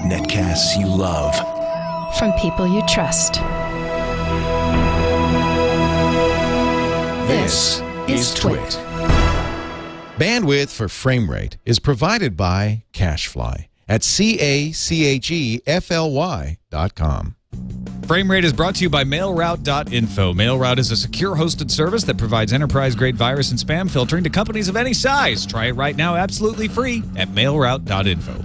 Netcasts you love. From people you trust. This is Twit. Bandwidth for frame rate is provided by CacheFly at CACHEFLY.com. Frame Rate is brought to you by MailRoute.info. MailRoute is a secure hosted service that provides enterprise-grade virus and spam filtering to companies of any size. Try it right now absolutely free at MailRoute.info.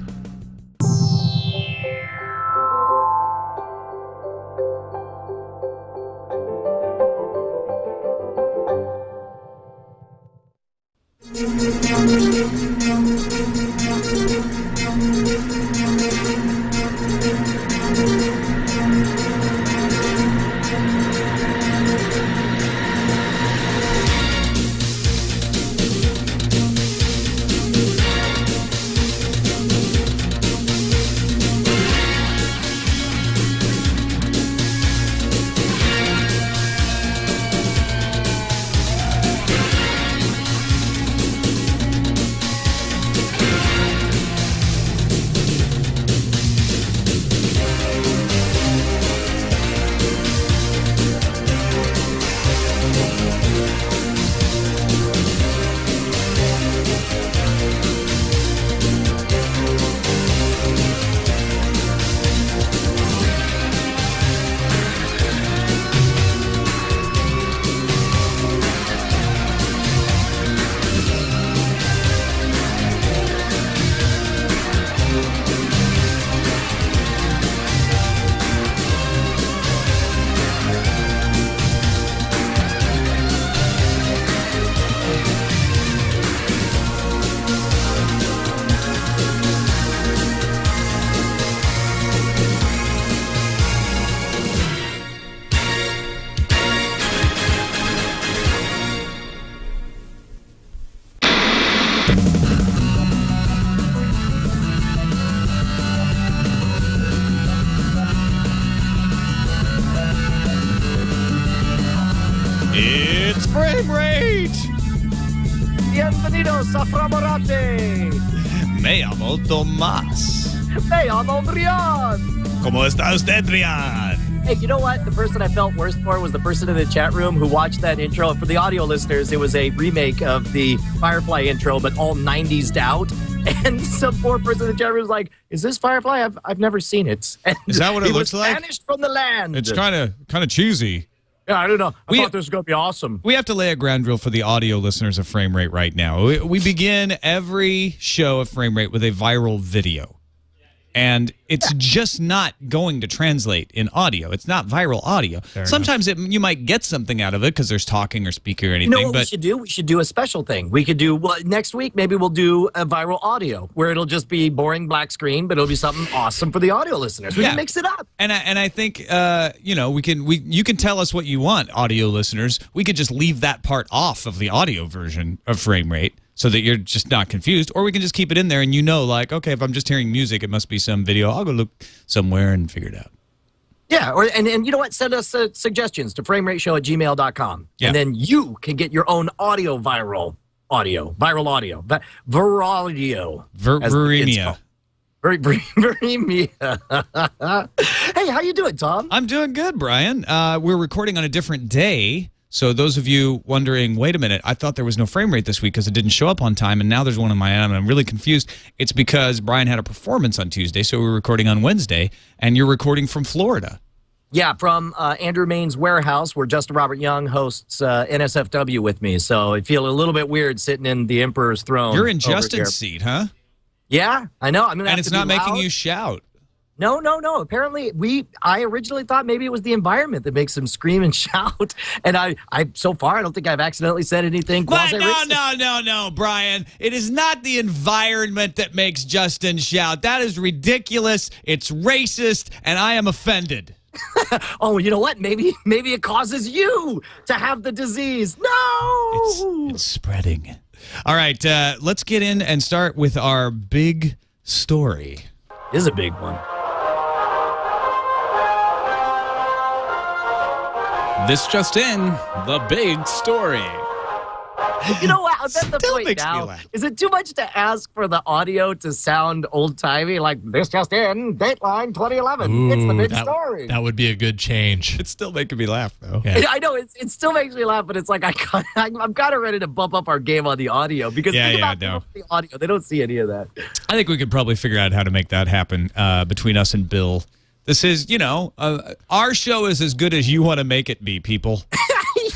It's Frame Rate! Bienvenidos a Fraborate! Me llamo Tomás. Me llamo Brian! ¿Cómo está usted, Brian? Hey, you know what? The person I felt worst for was the person in the chat room who watched that intro. For the audio listeners, it was a remake of the Firefly intro, but all 90s'd out. And some poor person in the chat room was like, is this Firefly? I've never seen it. And Is that what it looks like? Vanished from the land. It's kind of cheesy. Yeah, I don't know. I thought this was going to be awesome. We have to lay a ground rule for the audio listeners of Frame Rate right now. We begin every show of Frame Rate with a viral video. And it's just not going to translate in audio. It's not viral audio. Sometimes you might get something out of it because there's talking or speaking or anything. You know what we should do? We should do a special thing. We could do, next week, maybe we'll do a viral audio where it'll just be boring black screen, but it'll be something awesome for the audio listeners. We can mix it up. And I think, you know, you can tell us what you want, audio listeners. We could just leave that part off of the audio version of Frame Rate, so that you're just not confused, or we can just keep it in there and you know, like, okay, if I'm just hearing music, it must be some video. I'll go look somewhere and figure it out. Yeah, and you know what? Send us suggestions to framerateshow@gmail.com. Yeah. And then you can get your own viral audio. Viremia. Hey, how you doing, Tom? I'm doing good, Brian. We're recording on a different day. So those of you wondering, wait a minute, I thought there was no Frame Rate this week because it didn't show up on time, and now there's one on my end, and I'm really confused. It's because Brian had a performance on Tuesday, so we're recording on Wednesday, and you're recording from Florida. Yeah, from Andrew Main's warehouse, where Justin Robert Young hosts NSFW with me. So I feel a little bit weird sitting in the Emperor's throne. You're in Justin's seat, huh? Yeah, I know. And it's not making you shout. No. Apparently, I originally thought maybe it was the environment that makes him scream and shout. And I so far, I don't think I've accidentally said anything. But no, Brian. It is not the environment that makes Justin shout. That is ridiculous. It's racist, and I am offended. Oh, you know what? Maybe it causes you to have the disease. No! It's spreading. All right, let's get in and start with our big story. This is a big one. This just in, the big story. You know what? But then the Still point makes me now, laugh. is it too much to ask for the audio to sound old-timey? Like, this just in, Dateline 2011. It's the big story. That would be a good change. It's still making me laugh, though. Yeah. I know, it still makes me laugh, but it's like I'm kind of ready to bump up our game on the audio. Because think about the audio. They don't see any of that. I think we could probably figure out how to make that happen between us and Bill. This is, our show is as good as you want to make it be, people.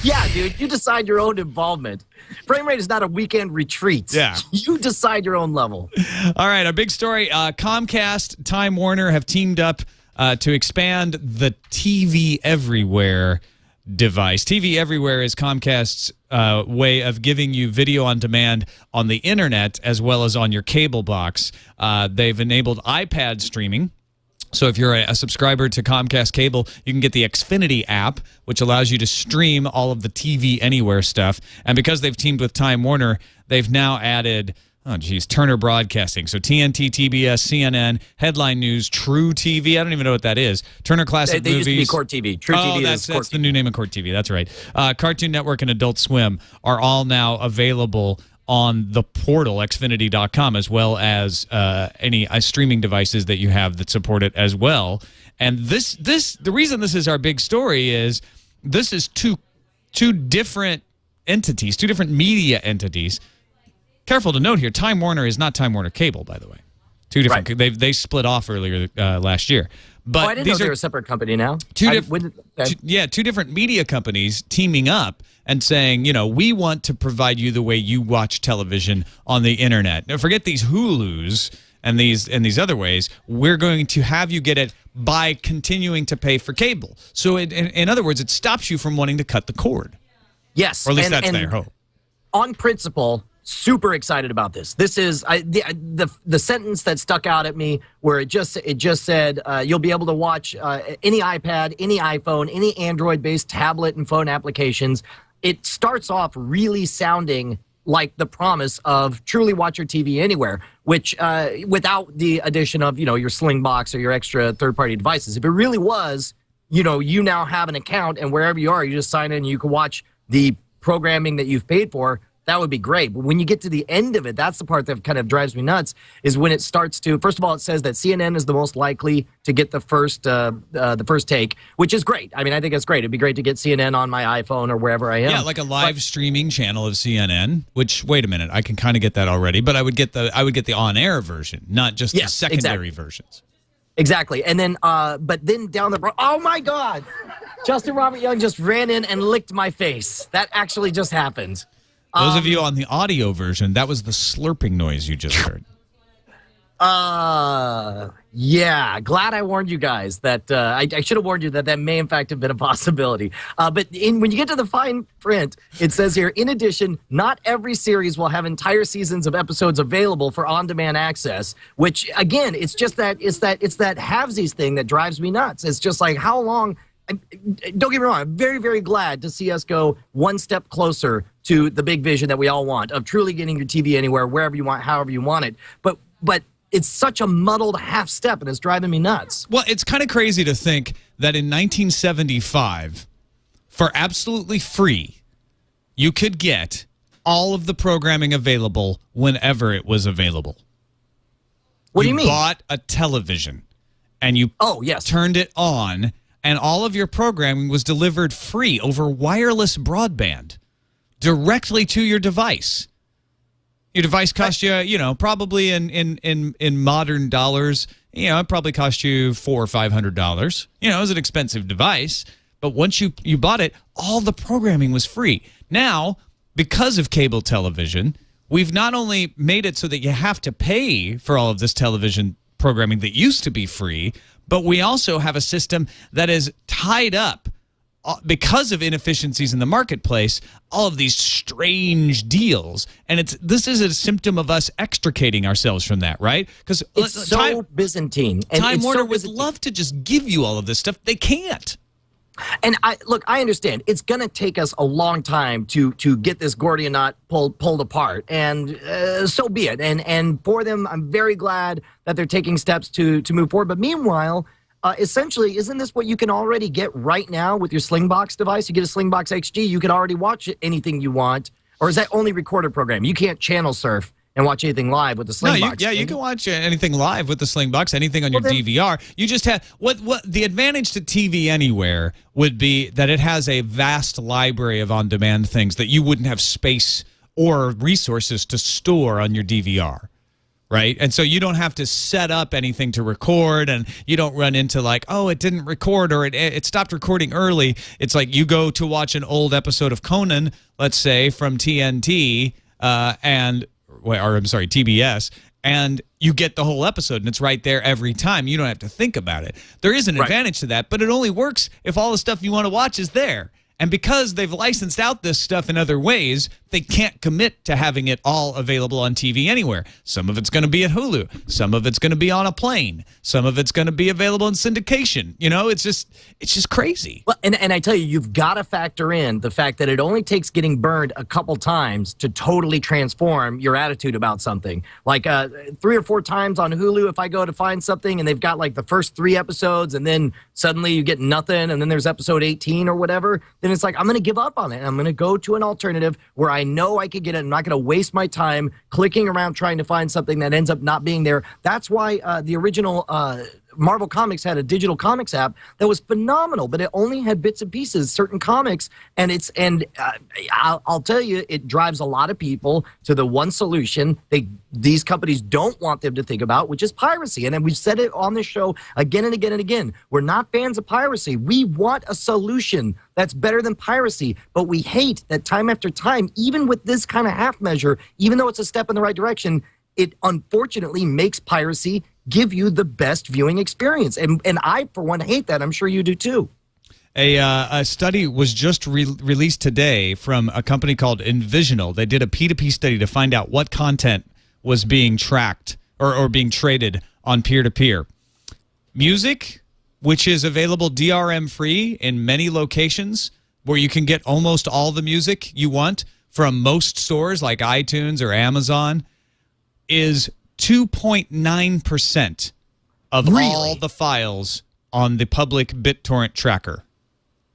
Yeah, dude, you decide your own involvement. Frame Rate is not a weekend retreat. Yeah. You decide your own level. All right, our big story. Comcast, Time Warner have teamed up to expand the TV Everywhere device. TV Everywhere is Comcast's way of giving you video on demand on the internet as well as on your cable box. They've enabled iPad streaming. So if you're a subscriber to Comcast Cable, you can get the Xfinity app, which allows you to stream all of the TV Anywhere stuff. And because they've teamed with Time Warner, they've now added, Turner Broadcasting. So TNT, TBS, CNN, Headline News, True TV. I don't even know what that is. Turner Classic They Movies. used to be Court TV. True TV that's is Court the TV. new name of Court TV. That's right. Cartoon Network and Adult Swim are all now available on the portal, xfinity.com, as well as any streaming devices that you have that support it as well. And the reason this is our big story is this is two different entities, two different media entities. Careful to note here, Time Warner is not Time Warner Cable, by the way. Two different. Right. They split off earlier last year. But I didn't know they were a separate company now. Two different media companies teaming up and saying, we want to provide you the way you watch television on the internet. Now, forget these Hulus and these other ways. We're going to have you get it by continuing to pay for cable. So, in other words, it stops you from wanting to cut the cord. Yes. Or at least that's their hope. On principle, super excited about this. This is the sentence that stuck out at me where it just said you'll be able to watch any iPad, any iPhone, any Android-based tablet and phone applications. It starts off really sounding like the promise of truly watch your TV anywhere, which without the addition of your Sling box or your extra third-party devices. If it really was, you now have an account and wherever you are, you just sign in and you can watch the programming that you've paid for. That would be great. But when you get to the end of it, that's the part that kind of drives me nuts, is when it starts to, first of all, it says that CNN is the most likely to get the first take, which is great. I mean, I think it's great. It'd be great to get CNN on my iPhone or wherever I am. Yeah, like a live streaming channel of CNN, which, wait a minute, I can kind of get that already, but I would get the on-air version, not just the secondary versions. Exactly. And then, but then down the road, oh my God, Justin Robert Young just ran in and licked my face. That actually just happened. Those of you on the audio version, that was the slurping noise you just heard. Yeah. Glad I warned you guys that I should have warned you that may in fact have been a possibility. But when you get to the fine print, it says here, in addition, not every series will have entire seasons of episodes available for on-demand access, which again, it's that halvesies thing that drives me nuts. It's just like, how long? Don't get me wrong, I'm very, very glad to see us go one step closer to the big vision that we all want of truly getting your TV anywhere, wherever you want, however you want it. But it's such a muddled half step, and it's driving me nuts. Well, it's kind of crazy to think that in 1975, for absolutely free, you could get all of the programming available whenever it was available. What do you mean? You bought a television, and you turned it on, and all of your programming was delivered free over wireless broadband directly to your device. Your device cost you, probably in modern dollars, it probably cost you $400 or $500. It was an expensive device, but once you bought it, all the programming was free. Now, because of cable television, we've not only made it so that you have to pay for all of this television programming that used to be free, but we also have a system that is tied up because of inefficiencies in the marketplace, all of these strange deals. And this is a symptom of us extricating ourselves from that, right? Because it's so Byzantine. And Time Warner so would love to just give you all of this stuff. They can't. And I understand it's going to take us a long time to get this Gordian knot pulled apart, and so be it. And for them, I'm very glad that they're taking steps to move forward. But meanwhile, essentially, isn't this what you can already get right now with your Slingbox device? You get a Slingbox XG, you can already watch anything you want, Or is that only recorded program? You can't channel surf and watch anything live with the Slingbox. No, you can watch anything live with the Slingbox, anything on your DVR. You just have what the advantage to TV Anywhere would be that it has a vast library of on-demand things that you wouldn't have space or resources to store on your DVR. Right? And so you don't have to set up anything to record, and you don't run into like, oh, it didn't record or it stopped recording early. It's like you go to watch an old episode of Conan, let's say, from TNT, TBS, and you get the whole episode, and it's right there every time. You don't have to think about it. There is an advantage to that, but it only works if all the stuff you want to watch is there. And because they've licensed out this stuff in other ways, they can't commit to having it all available on TV Anywhere. Some of it's going to be at Hulu. Some of it's going to be on a plane. Some of it's going to be available in syndication. You know, it's just crazy. Well, and I tell you, you've got to factor in the fact that it only takes getting burned a couple times to totally transform your attitude about something. Like 3 or 4 times on Hulu, if I go to find something and they've got like the first 3 episodes and then suddenly you get nothing and then there's episode 18 or whatever, then it's like, I'm going to give up on it. I'm going to go to an alternative where I know I could get it. I'm not going to waste my time clicking around trying to find something that ends up not being there. That's why the original Marvel Comics had a digital comics app that was phenomenal, but it only had bits and pieces, certain comics, and I'll tell you, it drives a lot of people to the one solution these companies don't want them to think about, which is piracy. And then we've said it on this show again and again and again. We're not fans of piracy. We want a solution that's better than piracy, but we hate that time after time, even with this kind of half measure, even though it's a step in the right direction, it unfortunately makes piracy give you the best viewing experience. And I, for one, hate that. I'm sure you do too. A study was just released today from a company called Envisional. They did a P2P study to find out what content was being tracked or being traded on peer-to-peer. Music, which is available DRM-free in many locations, where you can get almost all the music you want from most stores like iTunes or Amazon, is 2.9% of all the files on the public BitTorrent tracker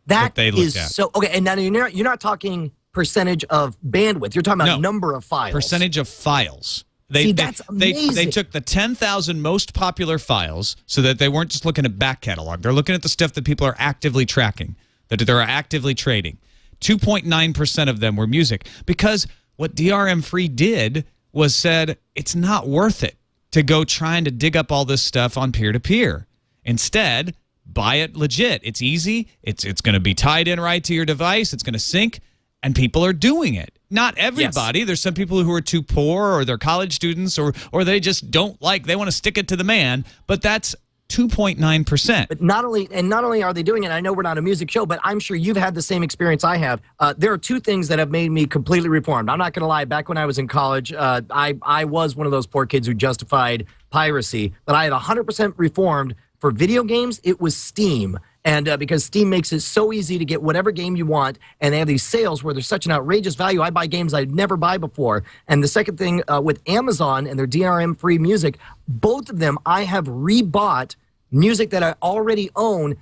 that they looked at. So okay, and now you're not talking percentage of bandwidth. You're talking about number of files. Percentage of files. That's amazing. They took the 10,000 most popular files so that they weren't just looking at back catalog. They're looking at the stuff that people are actively tracking, that they're actively trading. 2.9% of them were music, because what DRM-free did was said it's not worth it to go trying to dig up all this stuff on peer-to-peer. Instead, buy it legit. It's easy. It's going to be tied in right to your device. It's going to sync, and people are doing it. Not everybody. Yes. There's some people who are too poor, or they're college students, or they just don't they want to stick it to the man, but that's 2.9%. But not only are they doing it, I know we're not a music show, but I'm sure you've had the same experience I have. There are 2 things that have made me completely reformed. I'm not going to lie. Back when I was in college, I was one of those poor kids who justified piracy, but I have 100% reformed. For video games, it was Steam. And because Steam makes it so easy to get whatever game you want, and they have these sales where there's such an outrageous value. I buy games I'd never buy before. And the second thing, with Amazon and their DRM-free music, both of them I have rebought music that I already own.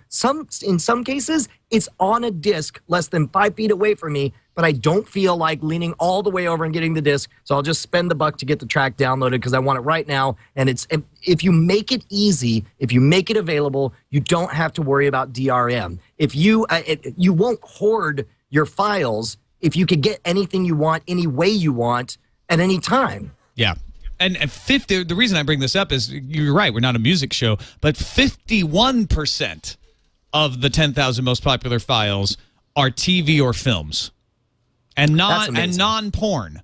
In some cases, it's on a disc less than 5 feet away from me, but I don't feel like leaning all the way over and getting the disc, so I'll just spend the buck to get the track downloaded because I want it right now. And if you make it easy, if you make it available, you don't have to worry about DRM. If you won't hoard your files if you could get anything you want any way you want at any time. Yeah. And 50, the reason I bring this up is, you're right, we're not a music show, but 51% of the 10,000 most popular files are TV or films. And non-porn.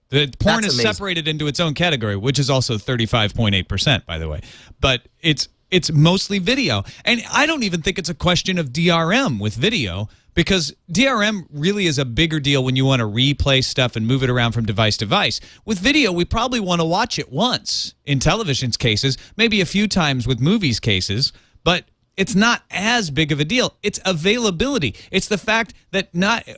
The porn is separated into its own category, which is also 35.8%, by the way. But it's mostly video. And I don't even think it's a question of DRM with video, because DRM really is a bigger deal when you want to replay stuff and move it around from device to device. With video, we probably want to watch it once in television's cases, maybe a few times with movies' cases, but it's not as big of a deal. It's availability. It's the fact that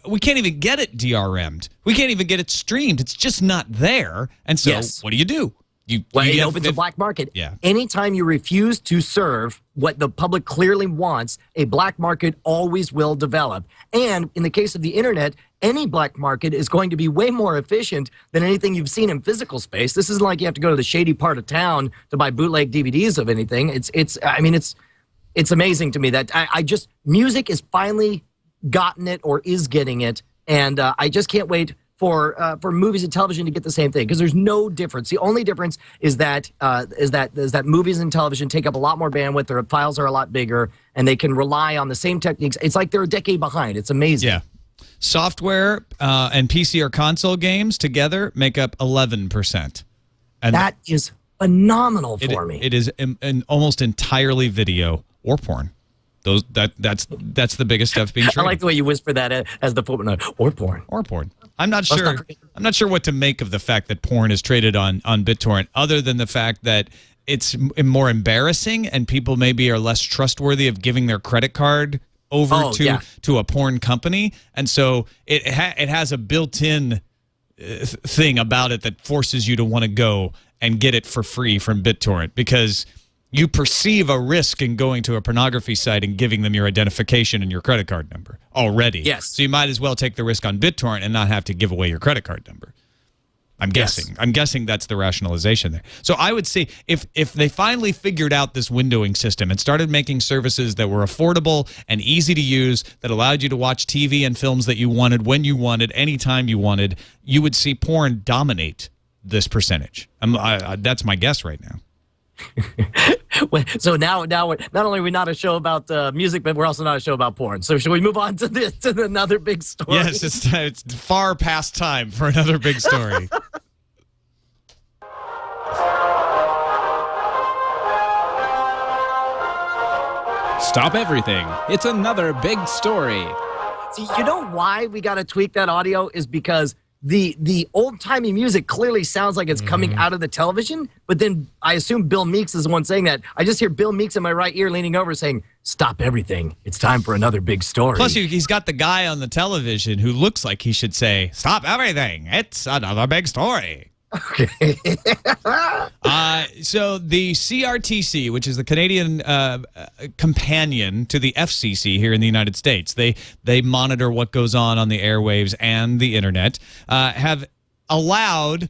we can't even get it DRM'd. We can't even get it streamed. It's just not there. And so what do? It opens a black market. Yeah. Anytime you refuse to serve what the public clearly wants, a black market always will develop. And in the case of the internet, any black market is going to be way more efficient than anything you've seen in physical space. This isn't like you have to go to the shady part of town to buy bootleg DVDs of anything. It's amazing to me that I just, music is finally gotten it or is getting it. And I just can't wait for movies and television to get the same thing, because there's no difference. The only difference is that movies and television take up a lot more bandwidth, their files are a lot bigger, and they can rely on the same techniques. It's like they're a decade behind. It's amazing. Yeah. Software and PC or console games together make up 11%. And that is phenomenal for me. It is almost entirely video or porn. That's the biggest stuff being traded. I like the way you whisper that as the footnote. Or porn. Or porn. I'm not sure what to make of the fact that porn is traded on BitTorrent, other than the fact that it's more embarrassing and people maybe are less trustworthy of giving their credit card over to a porn company, and so it has a built-in thing about it that forces you to want to go and get it for free from BitTorrent, because you perceive a risk in going to a pornography site and giving them your identification and your credit card number already. Yes. So you might as well take the risk on BitTorrent and not have to give away your credit card number. I'm guessing. Yes. I'm guessing that's the rationalization there. So I would say if they finally figured out this windowing system and started making services that were affordable and easy to use, that allowed you to watch TV and films that you wanted, when you wanted, anytime you wanted, you would see porn dominate this percentage. That's my guess right now. So now we're, not only are we not a show about music, but we're also not a show about porn. So should we move on to another big story? Yes, it's far past time for another big story. Stop everything. It's another big story. See, you know why we got to tweak that audio is because the old-timey music clearly sounds like it's coming out of the television, but then I assume Bill Meeks is the one saying that. I just hear Bill Meeks in my right ear leaning over saying, "Stop everything. It's time for another big story." Plus, he's got the guy on the television who looks like he should say, "Stop everything. It's another big story." Okay. So the CRTC, which is the Canadian companion to the FCC here in the United States, they monitor what goes on the airwaves and the internet, have allowed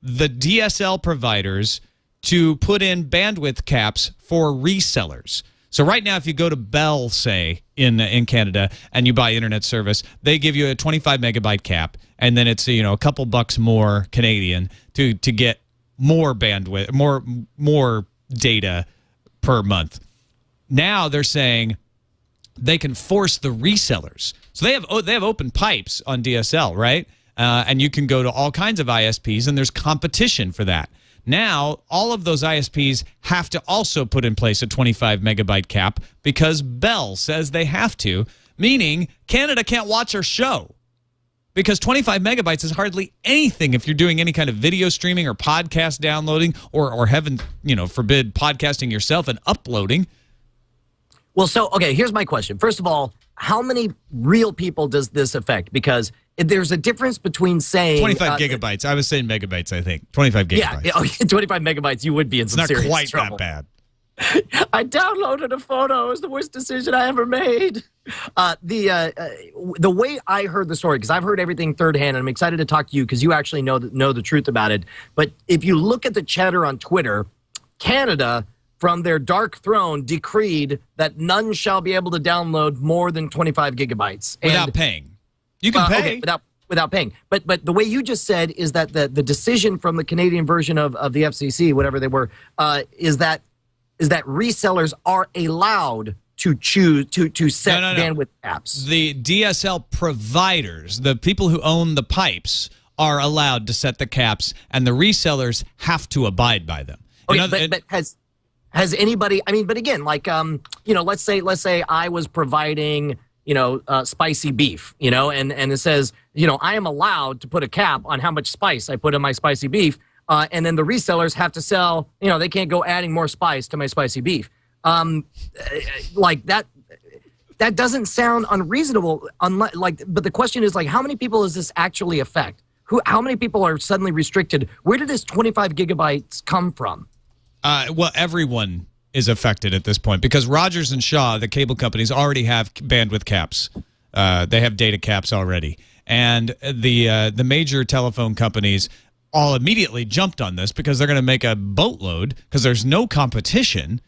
the DSL providers to put in bandwidth caps for resellers. So right now, if you go to Bell, say, in Canada, and you buy internet service, they give you a 25 megabyte cap, and then it's a couple bucks more Canadian to get more bandwidth, more data per month. Now they're saying they can force the resellers. So they have open pipes on DSL, right? And you can go to all kinds of ISPs, and there's competition for that. Now, all of those ISPs have to also put in place a 25 megabyte cap because Bell says they have to, meaning Canada can't watch our show because 25 megabytes is hardly anything if you're doing any kind of video streaming or podcast downloading or heaven, forbid, podcasting yourself and uploading. Well, so, okay, here's my question. First of all, how many real people does this affect? Because there's a difference between saying 25 gigabytes. I was saying megabytes, I think. 25 gigabytes. Yeah, 25 megabytes, you would be in some serious trouble. It's not quite that bad. I downloaded a photo. It was the worst decision I ever made. The way I heard the story, because I've heard everything third hand, and I'm excited to talk to you because you actually know the truth about it. But if you look at the chatter on Twitter, Canada, from their dark throne, decreed that none shall be able to download more than 25 gigabytes. Without paying. You can pay. Okay, without paying. But the way you just said is that the decision from the Canadian version of the FCC, whatever they were, is that resellers are allowed to choose to set bandwidth caps. The DSL providers, the people who own the pipes, are allowed to set the caps, and the resellers have to abide by them. Okay, but has anybody? I mean, but again, like let's say I was providing spicy beef, and it says, I am allowed to put a cap on how much spice I put in my spicy beef. And then the resellers have to sell, they can't go adding more spice to my spicy beef. Like that doesn't sound unreasonable. But the question is, like, how many people does this actually affect? How many people are suddenly restricted? Where did this 25 gigabytes come from? Well, everyone is affected at this point because Rogers and Shaw, the cable companies, already have bandwidth caps. They have data caps already. And the major telephone companies all immediately jumped on this because they're going to make a boatload because there's no competition.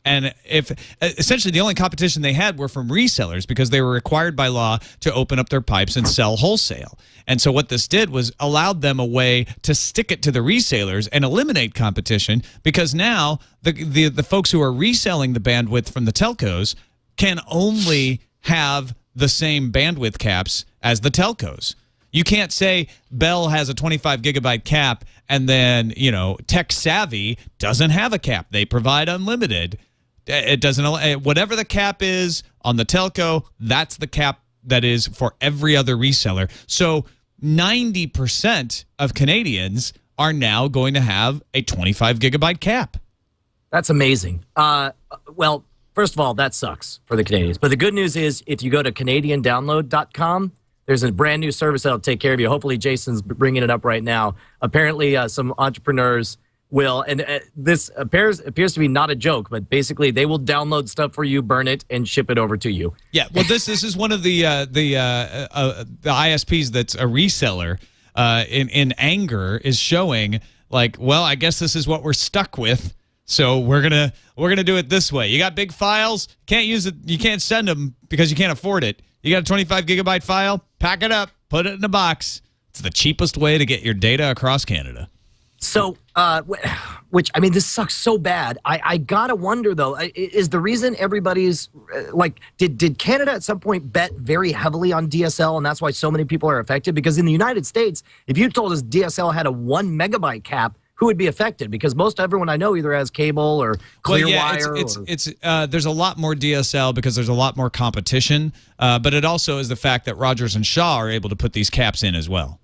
And if essentially the only competition they had were from resellers because they were required by law to open up their pipes and sell wholesale. And so what this did was allowed them a way to stick it to the resellers and eliminate competition, because now the folks who are reselling the bandwidth from the telcos can only have the same bandwidth caps as the telcos. You can't say Bell has a 25 gigabyte cap and then, Tech Savvy doesn't have a cap. They provide unlimited. It doesn't, whatever the cap is on the telco, that's the cap that is for every other reseller. So 90% of Canadians are now going to have a 25 gigabyte cap. That's amazing. Well, first of all, that sucks for the Canadians. But the good news is if you go to CanadianDownload.com, there's a brand new service that'll take care of you. Hopefully, Jason's bringing it up right now. Apparently, some entrepreneurs will, and this appears to be not a joke, but basically they will download stuff for you, burn it, and ship it over to you. Yeah, well, this is one of the ISPs that's a reseller. In anger, is showing like, well, I guess this is what we're stuck with. So we're gonna do it this way. You got big files, can't use it. You can't send them because you can't afford it. You got a 25 gigabyte file, pack it up, put it in a box. It's the cheapest way to get your data across Canada. So, which, I mean, this sucks so bad. I gotta wonder, though, is the reason everybody's, like, did Canada at some point bet very heavily on DSL, and that's why so many people are affected? Because in the United States, if you told us DSL had a 1 megabyte cap, who would be affected? Because most everyone I know either has cable or Clearwire. There's a lot more DSL because there's a lot more competition, but it also is the fact that Rogers and Shaw are able to put these caps in as well.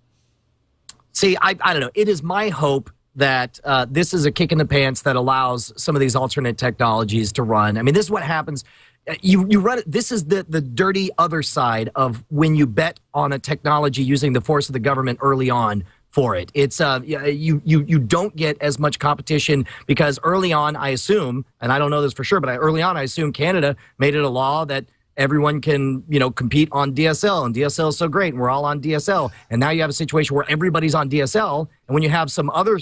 See, I don't know. It is my hope that this is a kick in the pants that allows some of these alternate technologies to run. I mean, this is what happens. You run it. This is the dirty other side of when you bet on a technology using the force of the government early on for it. It's you don't get as much competition because early on, I assume, and I don't know this for sure, but early on I assume Canada made it a law that everyone can, compete on DSL, and DSL is so great, and we're all on DSL. And now you have a situation where everybody's on DSL, and when you have some other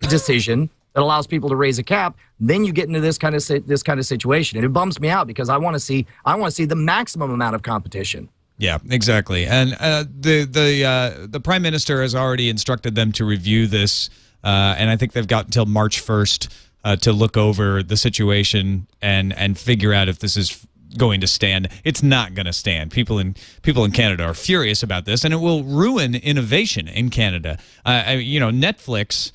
decision that allows people to raise a cap, then you get into this kind of situation, and it bums me out because I want to see the maximum amount of competition. Yeah, exactly. And the Prime Minister has already instructed them to review this, and I think they've got until March 1st to look over the situation and figure out if this is going to stand. It's not going to stand. People in Canada are furious about this, and it will ruin innovation in Canada. Netflix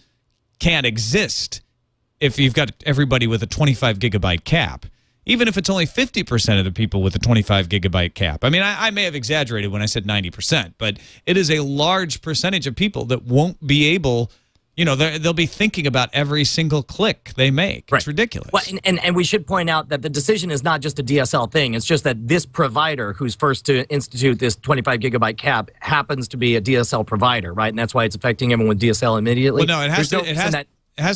can't exist if you've got everybody with a 25 gigabyte cap. Even if it's only 50% of the people with a 25 gigabyte cap. I mean, I may have exaggerated when I said 90%, but it is a large percentage of people that won't be able, they'll be thinking about every single click they make. Right. It's ridiculous. Well, and we should point out that the decision is not just a DSL thing. It's just that this provider who's first to institute this 25 gigabyte cap happens to be a DSL provider, right? And that's why it's affecting everyone with DSL immediately. Well, no, it has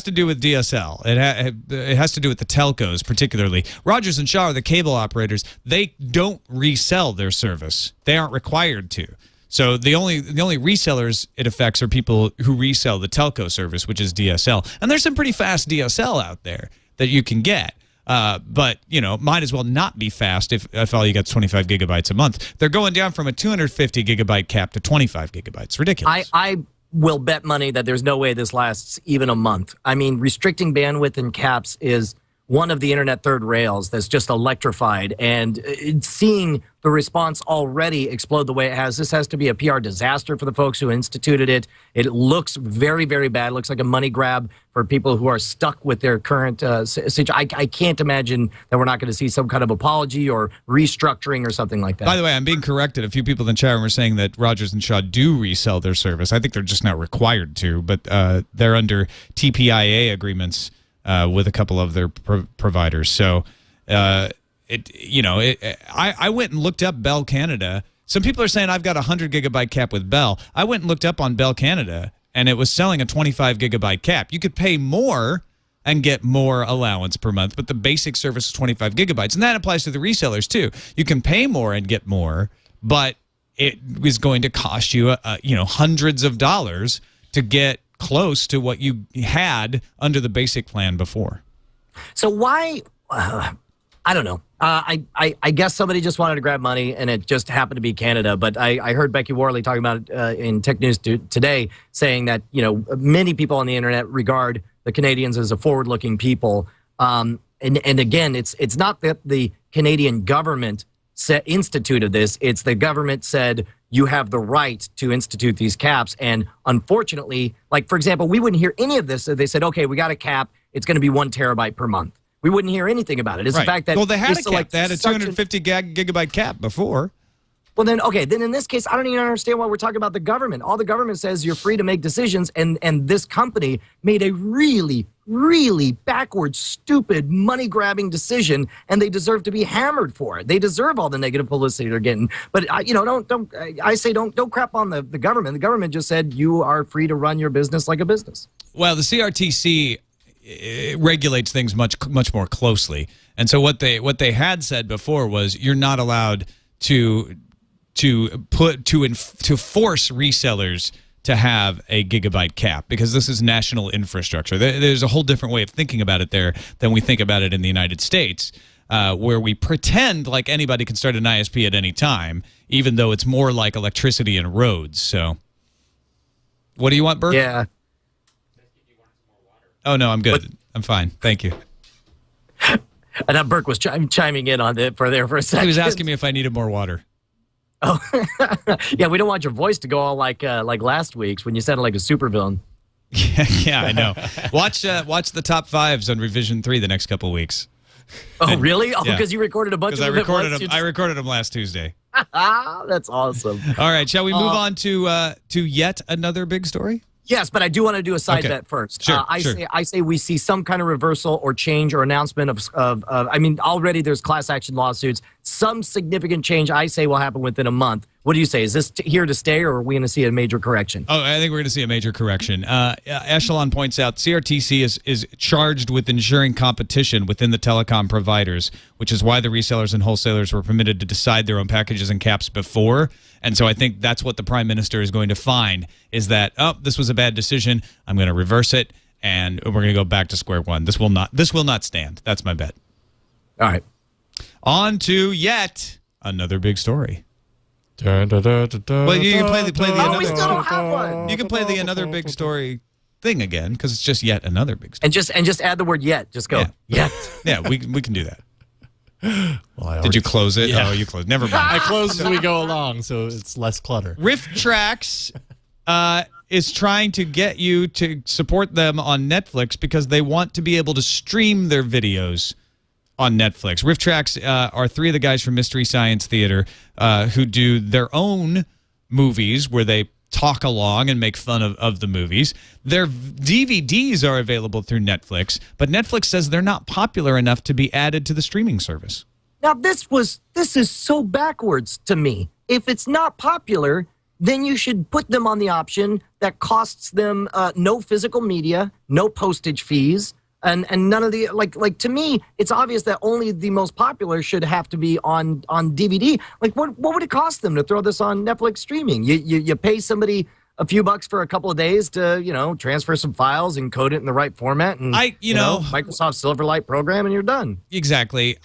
to do with DSL. It has to do with the telcos, particularly. Rogers and Shaw are the cable operators. They don't resell their service. They aren't required to. So the only resellers it affects are people who resell the telco service, which is DSL. And there's some pretty fast DSL out there that you can get. But, might as well not be fast if all you got is 25 gigabytes a month. They're going down from a 250 gigabyte cap to 25 gigabytes. Ridiculous. I will bet money that there's no way this lasts even a month. I mean, restricting bandwidth and caps is one of the internet third rails that's just electrified, and seeing the response already explode the way it has, this has to be a PR disaster for the folks who instituted it. It looks very, very bad. It looks like a money grab for people who are stuck with their current situation. I can't imagine that we're not going to see some kind of apology or restructuring or something like that. By the way, I'm being corrected. A few people in the chat room are saying that Rogers and Shaw do resell their service. I think they're just not required to, but they're under TPIA agreements with a couple of their providers. So, I went and looked up Bell Canada. Some people are saying I've got a 100 gigabyte cap with Bell. I went and looked up on Bell Canada, and it was selling a 25 gigabyte cap. You could pay more and get more allowance per month, but the basic service is 25 gigabytes, and that applies to the resellers too. You can pay more and get more, but it is going to cost you, hundreds of dollars to get close to what you had under the basic plan before. So why? I don't know. I guess somebody just wanted to grab money, and it just happened to be Canada. But I heard Becky Worley talking about it in Tech News today, saying that many people on the internet regard the Canadians as a forward-looking people. And again, it's not that the Canadian government instituted this. It's the government said you have the right to institute these caps. And unfortunately, like, for example, we wouldn't hear any of this if they said, okay, we got a cap. It's going to be 1 terabyte per month. We wouldn't hear anything about it. It's the fact that they had a cap. They had a 250 gigabyte cap before. Well, then, okay, then in this case, I don't even understand why we're talking about the government. All the government says you're free to make decisions, and this company made a really, really backwards, stupid, money-grabbing decision, and they deserve to be hammered for it. They deserve all the negative publicity they're getting. But don't crap on the government. The government just said you are free to run your business like a business. Well, the CRTC regulates things much more closely, and so what they had said before was you're not allowed to force resellers to have a gigabyte cap, because this is national infrastructure. There's a whole different way of thinking about it there than we think about it in the United States, where we pretend like anybody can start an ISP at any time, even though it's more like electricity and roads. So, what do you want, Bert? Yeah. Oh, no, I'm good. I'm fine. Thank you. And Burke was chiming in on it for a second. He was asking me if I needed more water. Oh, yeah, we don't want your voice to go all like last week's when you sounded like a supervillain. Yeah, I know. Watch the top 5s on Revision 3 the next couple of weeks. Oh, really? Oh, because you recorded a bunch of them. I recorded them last Tuesday. That's awesome. All right, shall we move on to yet another big story? Yes, but I do want to do a side bet first. Sure, I say we see some kind of reversal or change or announcement of I mean, already there's class action lawsuits. Some significant change, I say, will happen within a month. What do you say? Is this here to stay, or are we going to see a major correction? Oh, I think we're going to see a major correction. Echelon points out CRTC is charged with ensuring competition within the telecom providers, which is why the resellers and wholesalers were permitted to decide their own packages and caps before. And so I think that's what the Prime Minister is going to find, is that, oh, this was a bad decision. I'm going to reverse it, and we're going to go back to square one. This will not stand. That's my bet. All right. On to yet another big story. Well, you can play the Oh, we still don't have one. You can play the another big story thing again, because it's just yet another big story. And just add the word yet. Just go yet. Yeah, we can do that. Well, Did you close it? Yeah. Oh, you closed. Never mind. I close as we go along, so it's less clutter. RiffTrax is trying to get you to support them on Netflix because they want to be able to stream their videos on Netflix. RiffTrax are 3 of the guys from Mystery Science Theater who do their own movies where they talk along and make fun of the movies. Their DVDs are available through Netflix, but Netflix says they're not popular enough to be added to the streaming service. Now, this is so backwards to me. If it's not popular, then you should put them on the option that costs them no physical media, no postage fees, and none of the like. To me, it's obvious that only the most popular should have to be on DVD. Like, what would it cost them to throw this on Netflix streaming? You pay somebody a few bucks for a couple of days to transfer some files and code it in the right format, and Microsoft Silverlight program, and you're done. Exactly.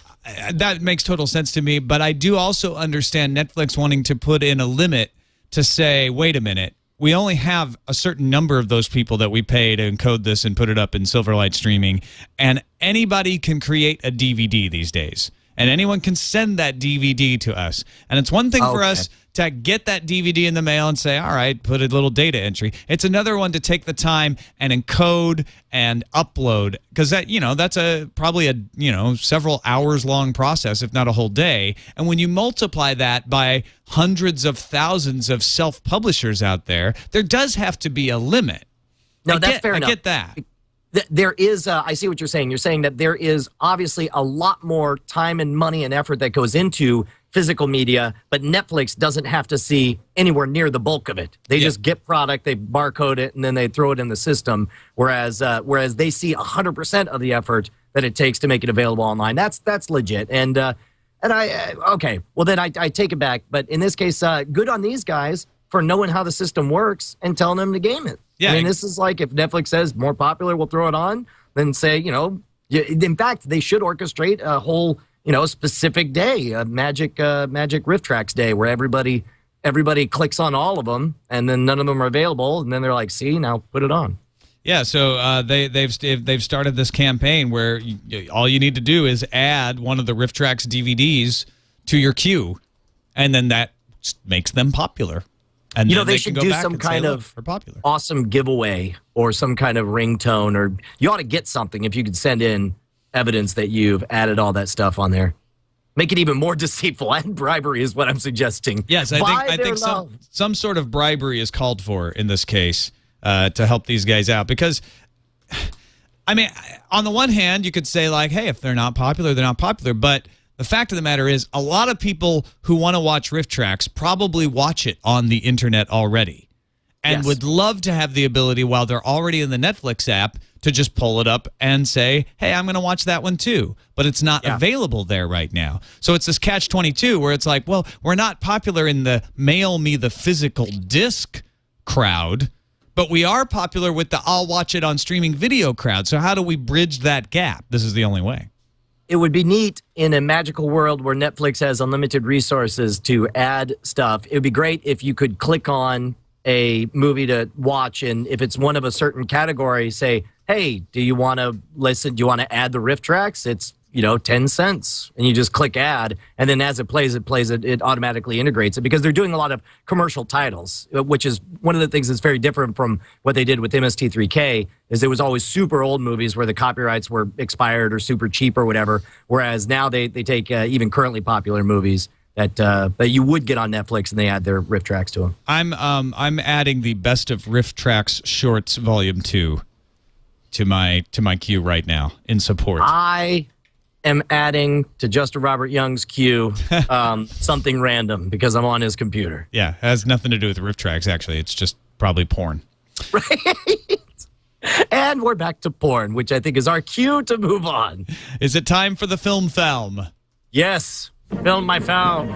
That makes total sense to me, but I do also understand Netflix wanting to put in a limit to say, wait a minute, we only have a certain number of those people that we pay to encode this and put it up in Silverlight streaming, and anybody can create a DVD these days, and anyone can send that DVD to us. And it's one thing for us to get that DVD in the mail and say, all right, put a little data entry. It's another one to take the time and encode and upload, because that's probably a several hours long process, if not a whole day. And when you multiply that by hundreds of thousands of self-publishers out there, there does have to be a limit. No, that's fair enough. I get that. There is, I see what you're saying. You're saying that there is obviously a lot more time and money and effort that goes into physical media, but Netflix doesn't have to see anywhere near the bulk of it. They just get product, they barcode it, and then they throw it in the system, whereas they see 100% of the effort that it takes to make it available online. That's legit. And And okay, well then I take it back. But in this case, good on these guys for knowing how the system works and telling them to game it. Yeah. I mean, this is like if Netflix says more popular, we'll throw it on. Then say, in fact, they should orchestrate a whole, specific day, a magic Rift Tracks day where everybody clicks on all of them and then none of them are available. And then they're like, see, now put it on. Yeah, so they've started this campaign where all you need to do is add one of the Rift Tracks DVDs to your queue, and then that makes them popular. And then they should do some kind of awesome giveaway or some kind of ringtone, or you ought to get something if you could send in evidence that you've added all that stuff on there. Make it even more deceitful, and bribery is what I'm suggesting. Yes, I think some sort of bribery is called for in this case to help these guys out. Because, I mean, on the one hand, you could say, like, hey, if they're not popular, they're not popular. But the fact of the matter is, a lot of people who want to watch Rift Tracks probably watch it on the internet already and would love to have the ability, while they're already in the Netflix app, to just pull it up and say, hey, I'm going to watch that one too. But it's not available there right now. So it's this catch-22 where it's like, well, we're not popular in the mail me the physical disc crowd, but we are popular with the I'll watch it on streaming video crowd. So how do we bridge that gap? This is the only way. It would be neat in a magical world where Netflix has unlimited resources to add stuff. It would be great if you could click on a movie to watch, and if it's one of a certain category, say, hey, do you want to listen? Do you want to add the Rift Tracks? It's 10 cents, and you just click add, and then as it plays, it automatically integrates it, because they're doing a lot of commercial titles, which is one of the things that's very different from what they did with MST3K. Is it was always super old movies where the copyrights were expired or super cheap or whatever, whereas now they take even currently popular movies that you would get on Netflix, and they add their Rift Tracks to them. I'm adding the Best of Rift Tracks Shorts Volume 2 to my queue right now in support. I am adding to Justin Robert Young's queue something random because I'm on his computer. Yeah, it has nothing to do with Rift Tracks, actually. It's just probably porn. Right. And we're back to porn, which I think is our cue to move on. Is it time for the film film? Yes. Film my film.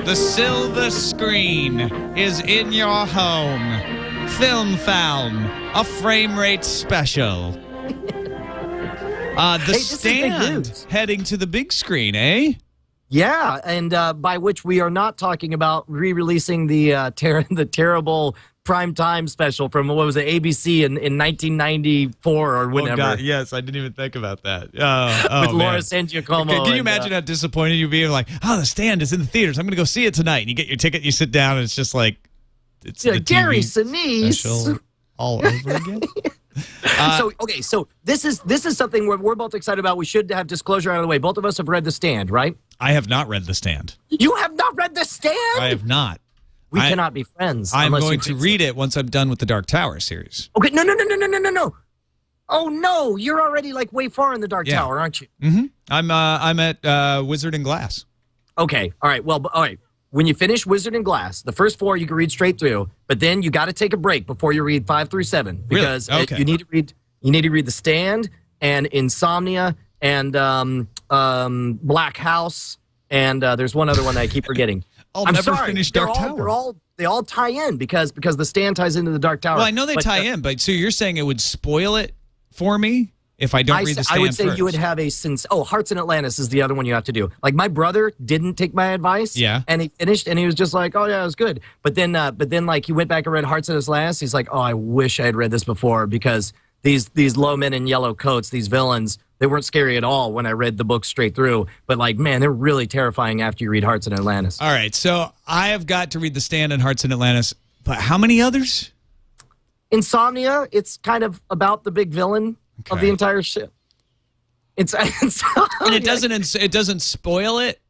The silver screen is in your home. Film Found, a frame rate special. The Stand heading to the big screen, eh? Yeah, and by which we are not talking about re-releasing the terrible primetime special from, what was it, ABC in 1994 or whenever. Oh, God, yes, I didn't even think about that. With Laura San Giacomo. Can you imagine how disappointed you'd be? Like, oh, The Stand is in the theaters. I'm going to go see it tonight. And you get your ticket, you sit down, and it's just like, it's the Gary TV Sinise special all over again. So this is something we're both excited about. We should have disclosure out of the way. Both of us have read The Stand, right? I have not read The Stand. You have not read The Stand? I have not. We cannot be friends. I'm going to read it once I'm done with the Dark Tower series. Okay, no. Oh no, you're already like way far in the Dark Tower, aren't you? Mm-hmm. I'm at Wizard and Glass. Okay, all right. Well, all right. When you finish Wizard and Glass, the first 4 you can read straight through, but then you got to take a break before you read 5 through 7 because okay. You need to read The Stand and Insomnia and Black House, and there's one other one that I keep forgetting. I'm never finish Dark Tower. They all tie in because The Stand ties into the Dark Tower. Well, I know they tie in, but so you're saying it would spoil it for me if I don't read The Stand I would say first. You would have a Hearts in Atlantis is the other one you have to do. Like my brother didn't take my advice. Yeah. And he finished and he was just like, oh yeah, it was good. But then like he went back and read Hearts in Atlantis. He's like, oh, I wish I had read this before because these low men in yellow coats, these villains, they weren't scary at all when I read the book straight through. But like, man, they're really terrifying after you read Hearts in Atlantis. All right, so I have got to read The Stand and Hearts in Atlantis. But how many others? Insomnia, it's kind of about the big villain of the entire ship. And it doesn't spoil it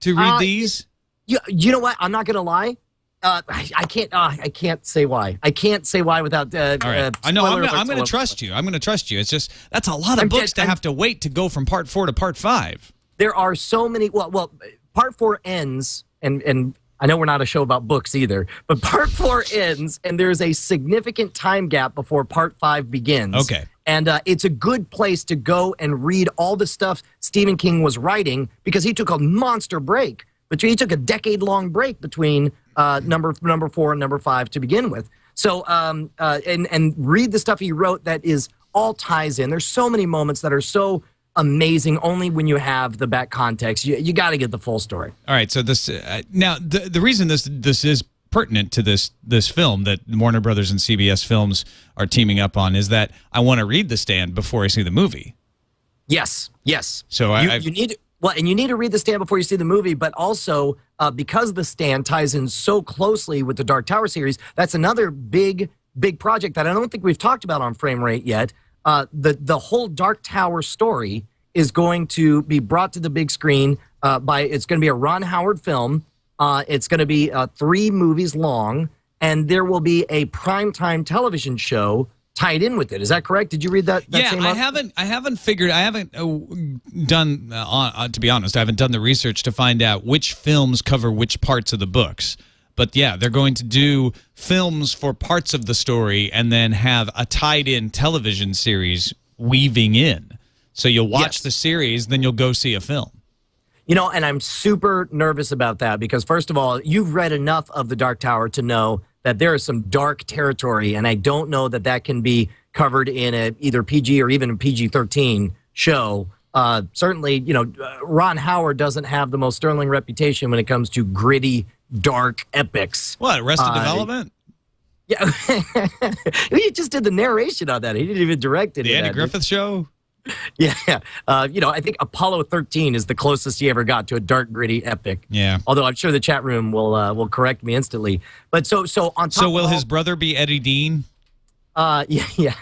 to read these? You know what? I'm not going to lie. I can't say why. I can't say why without. All right. I know. I'm going to trust you. I'm going to trust you. It's just that's a lot of books to have to wait to go from part 4 to part 5. There are so many. Well, part 4 ends, and I know we're not a show about books either, but part 4 ends, and there's a significant time gap before part 5 begins. Okay. And it's a good place to go and read all the stuff Stephen King was writing, because he took a monster break. But he took a decade-long break between number 4 and number 5 to begin with. So, and read the stuff he wrote that is all ties in. There's so many moments that are so amazing only when you have the back context. You got to get the full story. All right, so this now the reason this is pertinent to this film that Warner Brothers and CBS Films are teaming up on is that I want to read The Stand before I see the movie. Yes. So you need and you need to read The Stand before you see the movie, but also because The Stand ties in so closely with the Dark Tower series, that's another big project that I don't think we've talked about on Frame Rate yet. The whole Dark Tower story is going to be brought to the big screen it's going to be a Ron Howard film. It's going to be 3 movies long, and there will be a primetime television show tied in with it. Is that correct? Did you read that? Same I haven't done, to be honest, I haven't done the research to find out which films cover which parts of the books. But yeah, they're going to do films for parts of the story and then have a tied-in television series weaving in. So you'll watch the series, then you'll go see a film. You know, and I'm super nervous about that because, first of all, you've read enough of The Dark Tower to know that there is some dark territory, and I don't know that can be covered in either PG or even a PG-13 show. Certainly, Ron Howard doesn't have the most sterling reputation when it comes to gritty, dark epics. What, Arrested Development? Yeah. He just did the narration on that. He didn't even direct it. The Andy Griffith Show? Yeah. I think Apollo 13 is the closest he ever got to a dark, gritty epic. Yeah. Although I'm sure the chat room will correct me instantly. But so on top So will his brother be Eddie Dean? Yeah.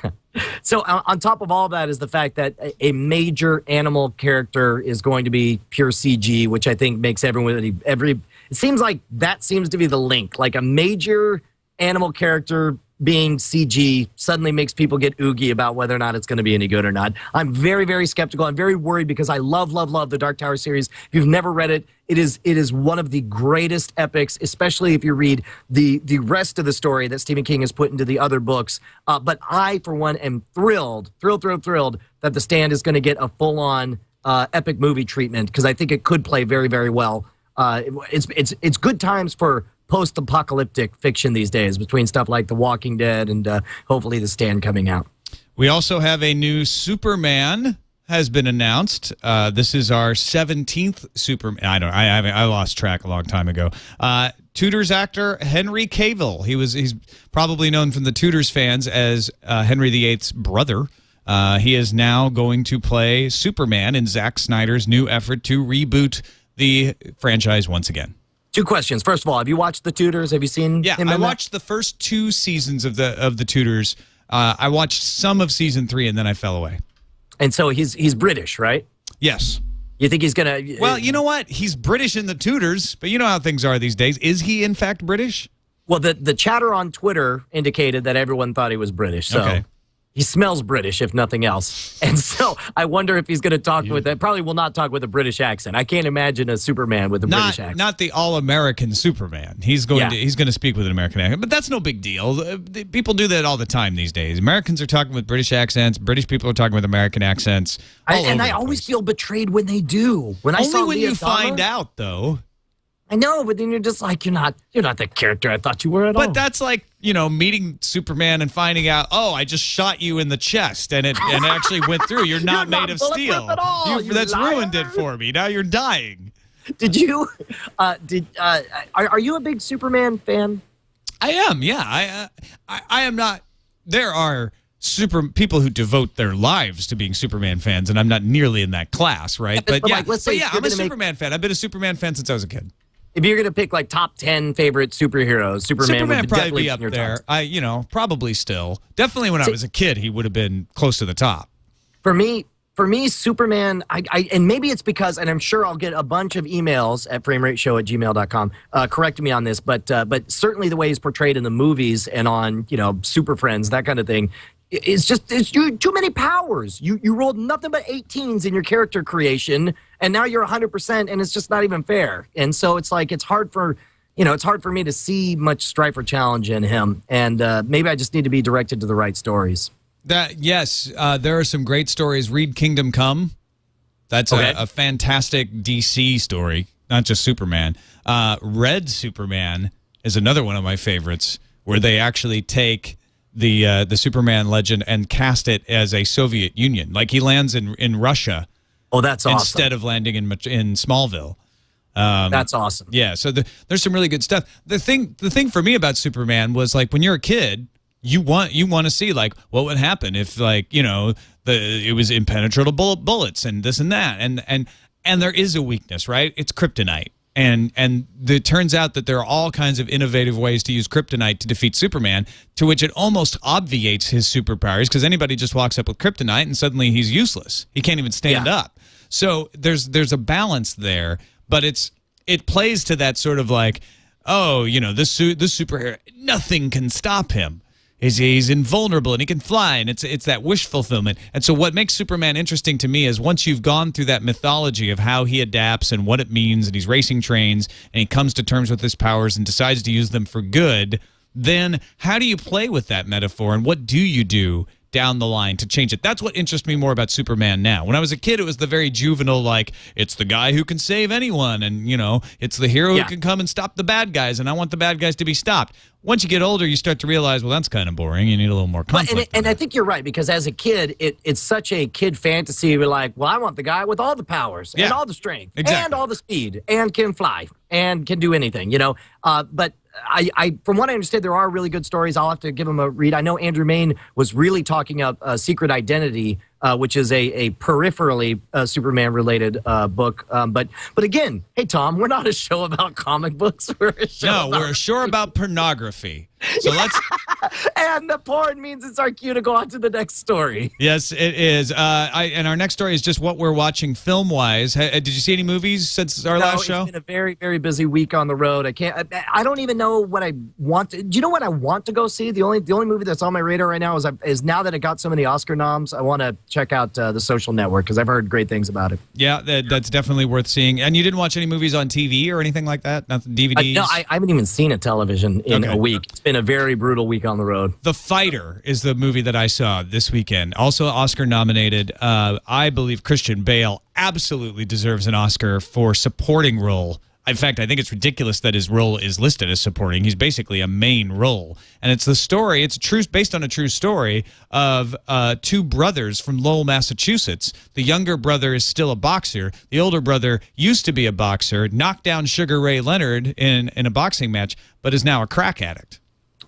So on top of all that is the fact that a major animal character is going to be pure CG, which I think makes it seems like that seems to be the link. Like a major animal character being CG suddenly makes people get oogie about whether or not it's going to be any good or not. I'm very, very skeptical. I'm very worried because I love the Dark Tower series. If you've never read it, it is one of the greatest epics, especially if you read the rest of the story that Stephen King has put into the other books. But I, for one, am thrilled that The Stand is going to get a full-on epic movie treatment because I think it could play very, very well. It's good times for post-apocalyptic fiction these days between stuff like The Walking Dead and hopefully The Stand coming out. We also have a new Superman has been announced. This is our 17th Superman. I lost track a long time ago. Tudors actor Henry Cavill. He's probably known from the Tudors fans as Henry VIII's brother. He is now going to play Superman in Zack Snyder's new effort to reboot the franchise once again. 2 questions. First of all, have you watched The Tudors? Have you seen him? I watched the first 2 seasons of the Tudors. I watched some of season 3 and then I fell away. And so he's British, right? Yes. You think he's gonna? Well, you know what? He's British in the Tudors, but you know how things are these days. Is he in fact British? Well, the chatter on Twitter indicated that everyone thought he was British. So. Okay. He smells British, if nothing else. And so I wonder if he's going to talk with that. Probably will not talk with a British accent. I can't imagine a Superman with a British accent. Not the all-American Superman. He's going to speak with an American accent. But that's no big deal. People do that all the time these days. Americans are talking with British accents. British people are talking with American accents. I always feel betrayed when they do. Only when you find out, though. I know, but then you're just like, you're not the character I thought you were at all. But that's like, meeting Superman and finding out, oh, I just shot you in the chest and it actually went through. You're not made of steel. At all, that's ruined it for me. Now you're dying. Did you? Are you a big Superman fan? I am. Yeah. I am not. There are people who devote their lives to being Superman fans, and I'm not nearly in that class, right? But let's say I'm a Superman fan. I've been a Superman fan since I was a kid. If you're going to pick like top 10 favorite superheroes, Superman would probably be up there. Probably still. Definitely when I was a kid, he would have been close to the top. For me, Superman, and maybe it's because, and I'm sure I'll get a bunch of emails at framerateshow@gmail.com correcting me on this, but certainly the way he's portrayed in the movies and on, Super Friends, that kind of thing, it's too many powers. You rolled nothing but 18s in your character creation, and now you're 100%, and it's just not even fair. And so it's like it's hard for it's hard for me to see much strife or challenge in him. And maybe I just need to be directed to the right stories. Yes, there are some great stories. Read Kingdom Come. That's a fantastic DC story, not just Superman. Red Superman is another one of my favorites, where they actually take the Superman legend and cast it as a Soviet Union. Like he lands in Russia. Oh, that's awesome. Instead of landing in Smallville. That's awesome. Yeah, so there's some really good stuff. The thing for me about Superman was, like, when you're a kid, you want to see, like, what would happen if, like, it was impenetrable bullets and this and that, and there is a weakness, right? It's kryptonite. And it turns out that there are all kinds of innovative ways to use kryptonite to defeat Superman, to which it almost obviates his superpowers, because anybody just walks up with kryptonite and suddenly he's useless. He can't even stand up. So there's a balance there, but it plays to that sort of like, oh, this superhero, nothing can stop him. He's invulnerable and he can fly, and it's that wish fulfillment. And so what makes Superman interesting to me is once you've gone through that mythology of how he adapts and what it means, and he's racing trains and he comes to terms with his powers and decides to use them for good, then how do you play with that metaphor, and what do you do down the line to change it? That's what interests me more about Superman now. When I was a kid, it was the very juvenile, like, it's the guy who can save anyone, and, it's the hero who can come and stop the bad guys, and I want the bad guys to be stopped. Once you get older, you start to realize, well, that's kind of boring. You need a little more conflict. And I think you're right, because as a kid, it's such a kid fantasy. We're like, well, I want the guy with all the powers and all the strength and all the speed and can fly and can do anything, But I from what I understand, there are really good stories. I'll have to give them a read. I know Andrew Mayne was really talking up Secret Identity, which is a peripherally Superman-related book. But again, hey, Tom, we're not a show about comic books. We're a show about pornography. So let's. And the porn means it's our cue to go on to the next story. Yes, it is. And our next story is just what we're watching film-wise. Did you see any movies since our last show? It's been a very, very busy week on the road. I don't even know what I want to. Do you know what I want to go see? The only movie that's on my radar right now is now that it got so many Oscar noms, I want to check out The Social Network, because I've heard great things about it. Yeah, that's definitely worth seeing. And you didn't watch any movies on TV or anything like that? Nothing, DVDs? No, I haven't even seen a television in a week. It's been a very brutal week on the road. The Fighter is the movie that I saw this weekend. Also Oscar nominated. I believe Christian Bale absolutely deserves an Oscar for supporting role. In fact, I think it's ridiculous that his role is listed as supporting. He's basically a main role. And it's the story, based on a true story of two brothers from Lowell, Massachusetts. The younger brother is still a boxer. The older brother used to be a boxer, knocked down Sugar Ray Leonard in a boxing match, but is now a crack addict.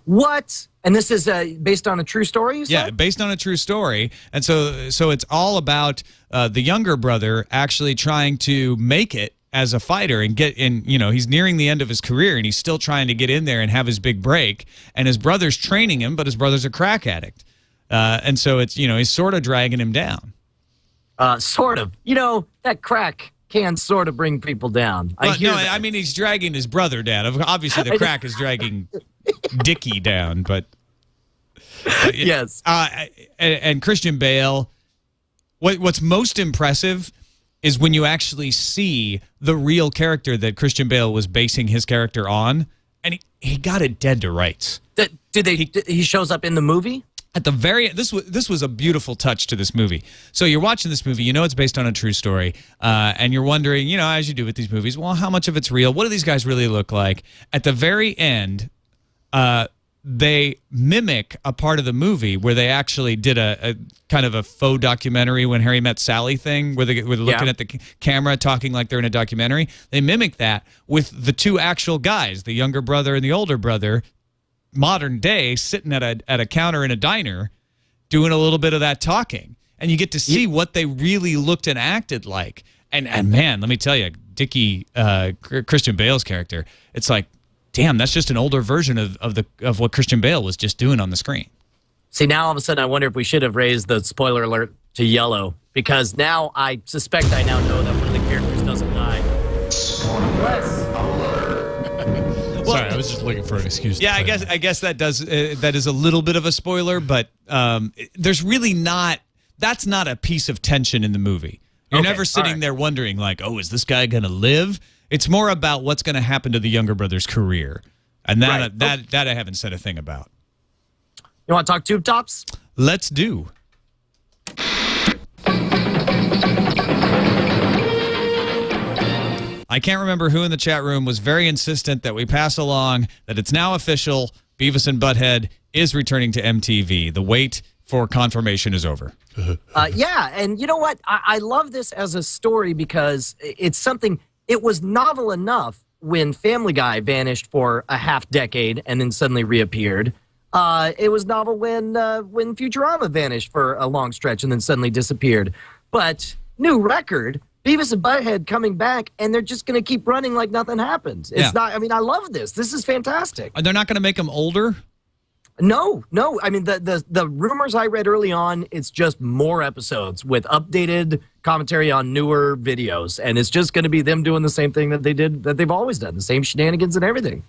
What? And this is based on a true story, you said? Yeah, based on a true story. And so it's all about the younger brother actually trying to make it as a fighter and get in. He's nearing the end of his career and he's still trying to get in there and have his big break. And his brother's training him, but his brother's a crack addict. And so it's, he's sort of dragging him down. Sort of. That crack can sort of bring people down. I mean, he's dragging his brother down. Obviously, the crack is dragging Dickie down, but yes. And Christian Bale, what's most impressive is when you actually see the real character that Christian Bale was basing his character on, and he got it dead to rights. He shows up in the movie? At the very this was a beautiful touch to this movie. So you're watching this movie, it's based on a true story, and you're wondering, as you do with these movies, well, how much of it's real? What do these guys really look like? At the very end, they mimic a part of the movie where they actually did a kind of a faux documentary When Harry Met Sally thing, where they're looking at the camera, talking like they're in a documentary. They mimic that with the two actual guys, the younger brother and the older brother, modern day, sitting at a counter in a diner doing a little bit of that talking, and you get to see what they really looked and acted like. And man, let me tell you, Dickie, Christian Bale's character, it's like, damn, that's just an older version of what Christian Bale was just doing on the screen. See, now all of a sudden I wonder if we should have raised the spoiler alert to yellow, because now I suspect I now know that one of the characters doesn't die. Sorry, I was just looking for an excuse. Yeah, I guess that is a little bit of a spoiler, but there's really not. That's not a piece of tension in the movie. You're never sitting there wondering like, oh, is this guy gonna live? It's more about what's going to happen to the younger brother's career. And that I haven't said a thing about. You want to talk tube tops? Let's do. I can't remember who in the chat room was very insistent that we pass along that it's now official. Beavis and Butthead is returning to MTV. The wait for confirmation is over. Yeah, and you know what? I love this as a story because it's something, it was novel enough when Family Guy vanished for a half decade and then suddenly reappeared. It was novel when Futurama vanished for a long stretch and then suddenly disappeared. But new record, Beavis and Butthead coming back, and they're just going to keep running like nothing happened. It's not. I mean, I love this. This is fantastic. They're not going to make them older? No. I mean, the rumors I read early on, it's just more episodes with updated commentary on newer videos, and it's just going to be them doing the same thing that they've always done, the same shenanigans and everything.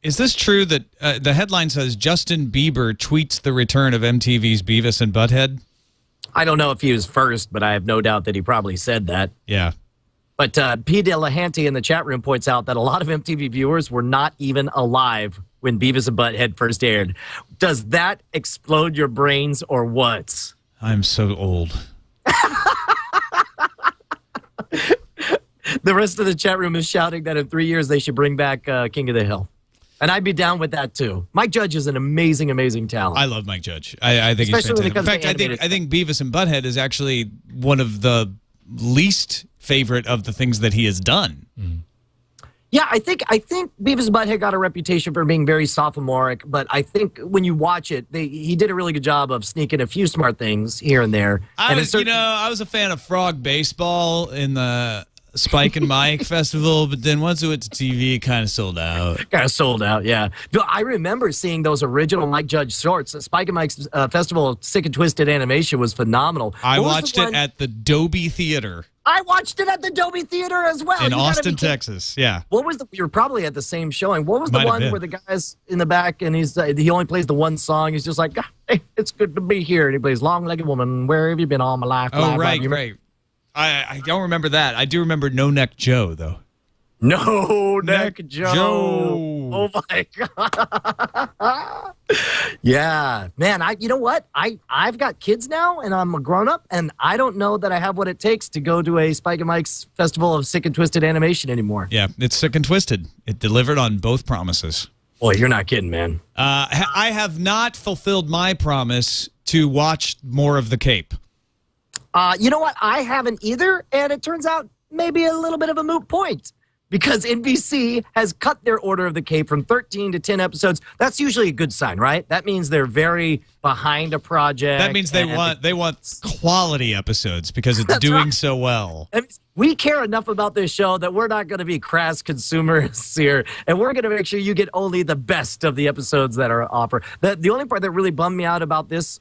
Is this true that the headline says Justin Bieber tweets the return of MTV's Beavis and Butthead? I don't know if he was first, but I have no doubt that he probably said that. Yeah. But P. Delahanty in the chat room points out that a lot of MTV viewers were not even alive when Beavis and Butthead first aired. Does that explode your brains or what? I'm so old. The rest of the chat room is shouting that in 3 years they should bring back King of the Hill. And I'd be down with that, too. Mike Judge is an amazing, amazing talent. I love Mike Judge. I think he's fantastic. In fact, I think Beavis and Butthead is actually one of the least favorite of the things that he has done. Mm. Yeah, I think Beavis and Butthead got a reputation for being very sophomoric, but I think when you watch it, he did a really good job of sneaking a few smart things here and there. I was a fan of Frog Baseball in the Spike and Mike Festival, but then once it went to TV, it kind of sold out. Kind of sold out, yeah. I remember seeing those original Mike Judge shorts. Spike and Mike's Festival of Sick and Twisted Animation was phenomenal. I watched it at the Dobie Theater. I watched it at the Dobie Theater as well. In Austin, Texas, yeah. What was you were probably at the same showing. What was the one where the guy's in the back and he only plays the one song? He's just like, hey, it's good to be here. And he plays Long-Legged Woman, Where Have You Been All My Life? Oh, right. I don't remember that. I do remember No Neck Joe, though. No Neck Joe. Oh, my God. Yeah. Man, you know what? I've got kids now, and I'm a grown-up, and I don't know that I have what it takes to go to a Spike and Mike's Festival of Sick and Twisted Animation anymore. Yeah, it's Sick and Twisted. It delivered on both promises. Boy, you're not kidding, man. I have not fulfilled my promise to watch more of The Cape. You know what? I haven't either, and it turns out maybe a little bit of a moot point because NBC has cut their order of The Cape from 13 to 10 episodes. That's usually a good sign, right? That means they're very behind a project. That means they want quality episodes because it's doing so well. We care enough about this show that we're not going to be crass consumers here, and we're going to make sure you get only the best of the episodes that are offered. The only part that really bummed me out about this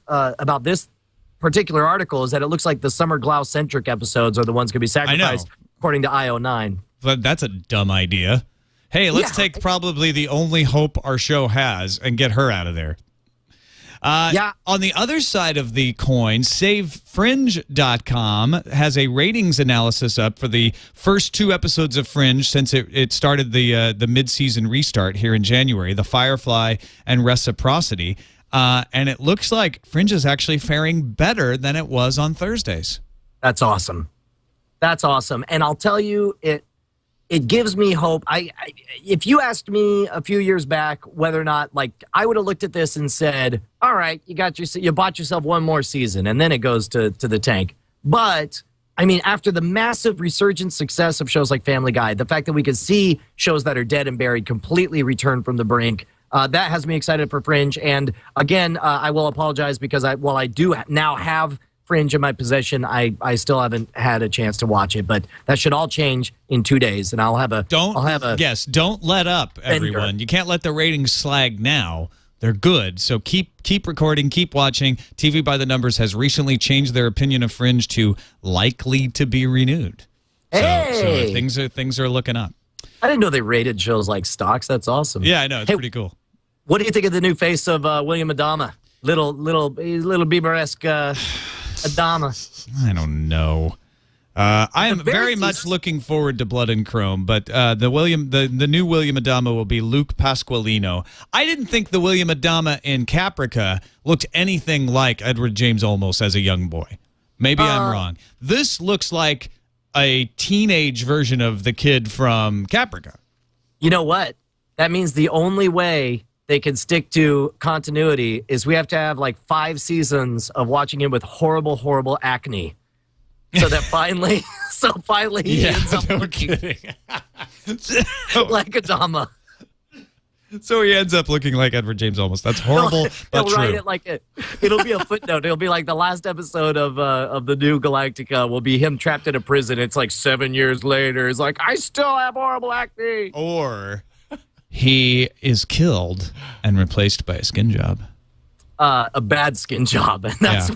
particular article is that it looks like the Summer Glau-centric episodes are the ones going to be sacrificed, according to IO9. But that's a dumb idea. Hey, let's take probably the only hope our show has and get her out of there. On the other side of the coin, SaveFringe.com has a ratings analysis up for the first 2 episodes of Fringe since it started the mid-season restart here in January, The Firefly and Reciprocity. And it looks like Fringe is actually faring better than it was on Thursdays. That's awesome. That's awesome. And I'll tell you, it gives me hope. If you asked me a few years back whether or not, I would have looked at this and said, all right, you bought yourself one more season, and then it goes to the tank. But, I mean, after the massive resurgent success of shows like Family Guy, the fact that we could see shows that are dead and buried completely return from the brink, that has me excited for Fringe. And again, I will apologize because while I do now have Fringe in my possession, I still haven't had a chance to watch it. But that should all change in 2 days, and I'll have a don't let up, everyone. You can't let the ratings slag now. They're good, so keep recording, keep watching. TV by the Numbers has recently changed their opinion of Fringe to likely to be renewed. Hey, so things are looking up. I didn't know they rated shows like stocks. That's awesome. Yeah, I know. It's pretty cool. What do you think of the new face of William Adama? Little Bieber-esque Adama. I don't know. I am very much looking forward to Blood and Chrome, but the new William Adama will be Luke Pasqualino. I didn't think the William Adama in Caprica looked anything like Edward James Olmos as a young boy. Maybe I'm wrong. This looks like a teenage version of the kid from Caprica. You know what? That means the only way they can stick to continuity is we have to have like 5 seasons of watching him with horrible, horrible acne. So that finally, he ends up looking like Adama. So he ends up looking like Edward James Olmos. That's horrible, but He'll true. write it like it'll be a footnote. It'll be like the last episode of the new Galactica will be him trapped in a prison. It's like 7 years later. It's like, I still have horrible acne. Or he is killed and replaced by a skin job. A bad skin job, and that's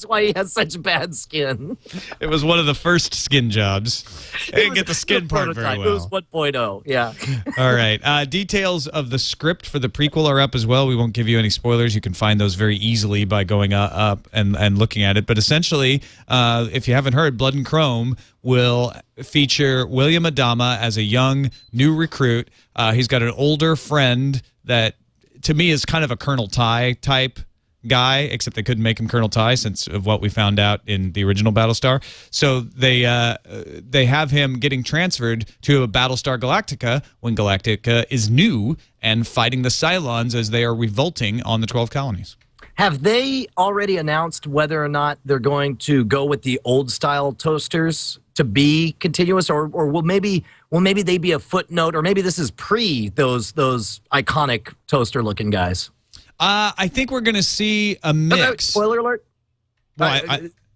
why he has such bad skin. It was one of the first skin jobs. They didn't get the skin part very well. It was 1.0, yeah. All right. Details of the script for the prequel are up as well. We won't give you any spoilers. You can find those very easily by going up and looking at it. But essentially, if you haven't heard, Blood and Chrome will feature William Adama as a young new recruit. He's got an older friend that, to me, is kind of a Colonel Ty type guy, except they couldn't make him Colonel Ty since of what we found out in the original Battlestar. So they have him getting transferred to a Battlestar Galactica when Galactica is new and fighting the Cylons as they are revolting on the 12 colonies. Have they already announced whether or not they're going to go with the old style toasters to be continuous, or will maybe they be a footnote, or maybe this is pre those iconic toaster looking guys? I think we're going to see a mix. Spoiler alert. Well,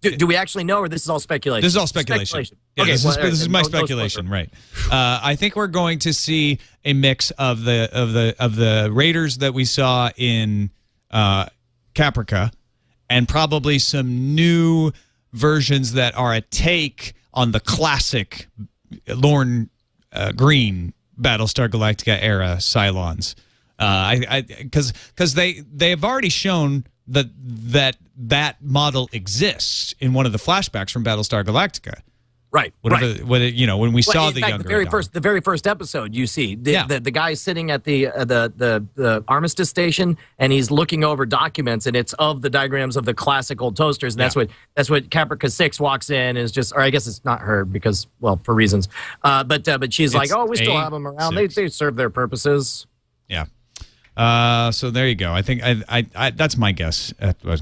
do we actually know, or this is all speculation? This is all speculation. Yeah, Okay, this is my speculation, right? I think we're going to see a mix of the Raiders that we saw in Caprica, and probably some new versions that are a take on the classic Lorne Green Battlestar Galactica era Cylons. Because they've already shown that model exists in one of the flashbacks from Battlestar Galactica. Right. When we saw the younger the very first episode, you see the guy sitting at the armistice station, and he's looking over documents, and it's of the diagrams of the classic old toasters, and that's what Caprica 6 walks in, is just, or I guess it's not her because, well, for reasons, but she's like, oh, we still have them around. They serve their purposes. Yeah. So there you go. I think I that's my guess.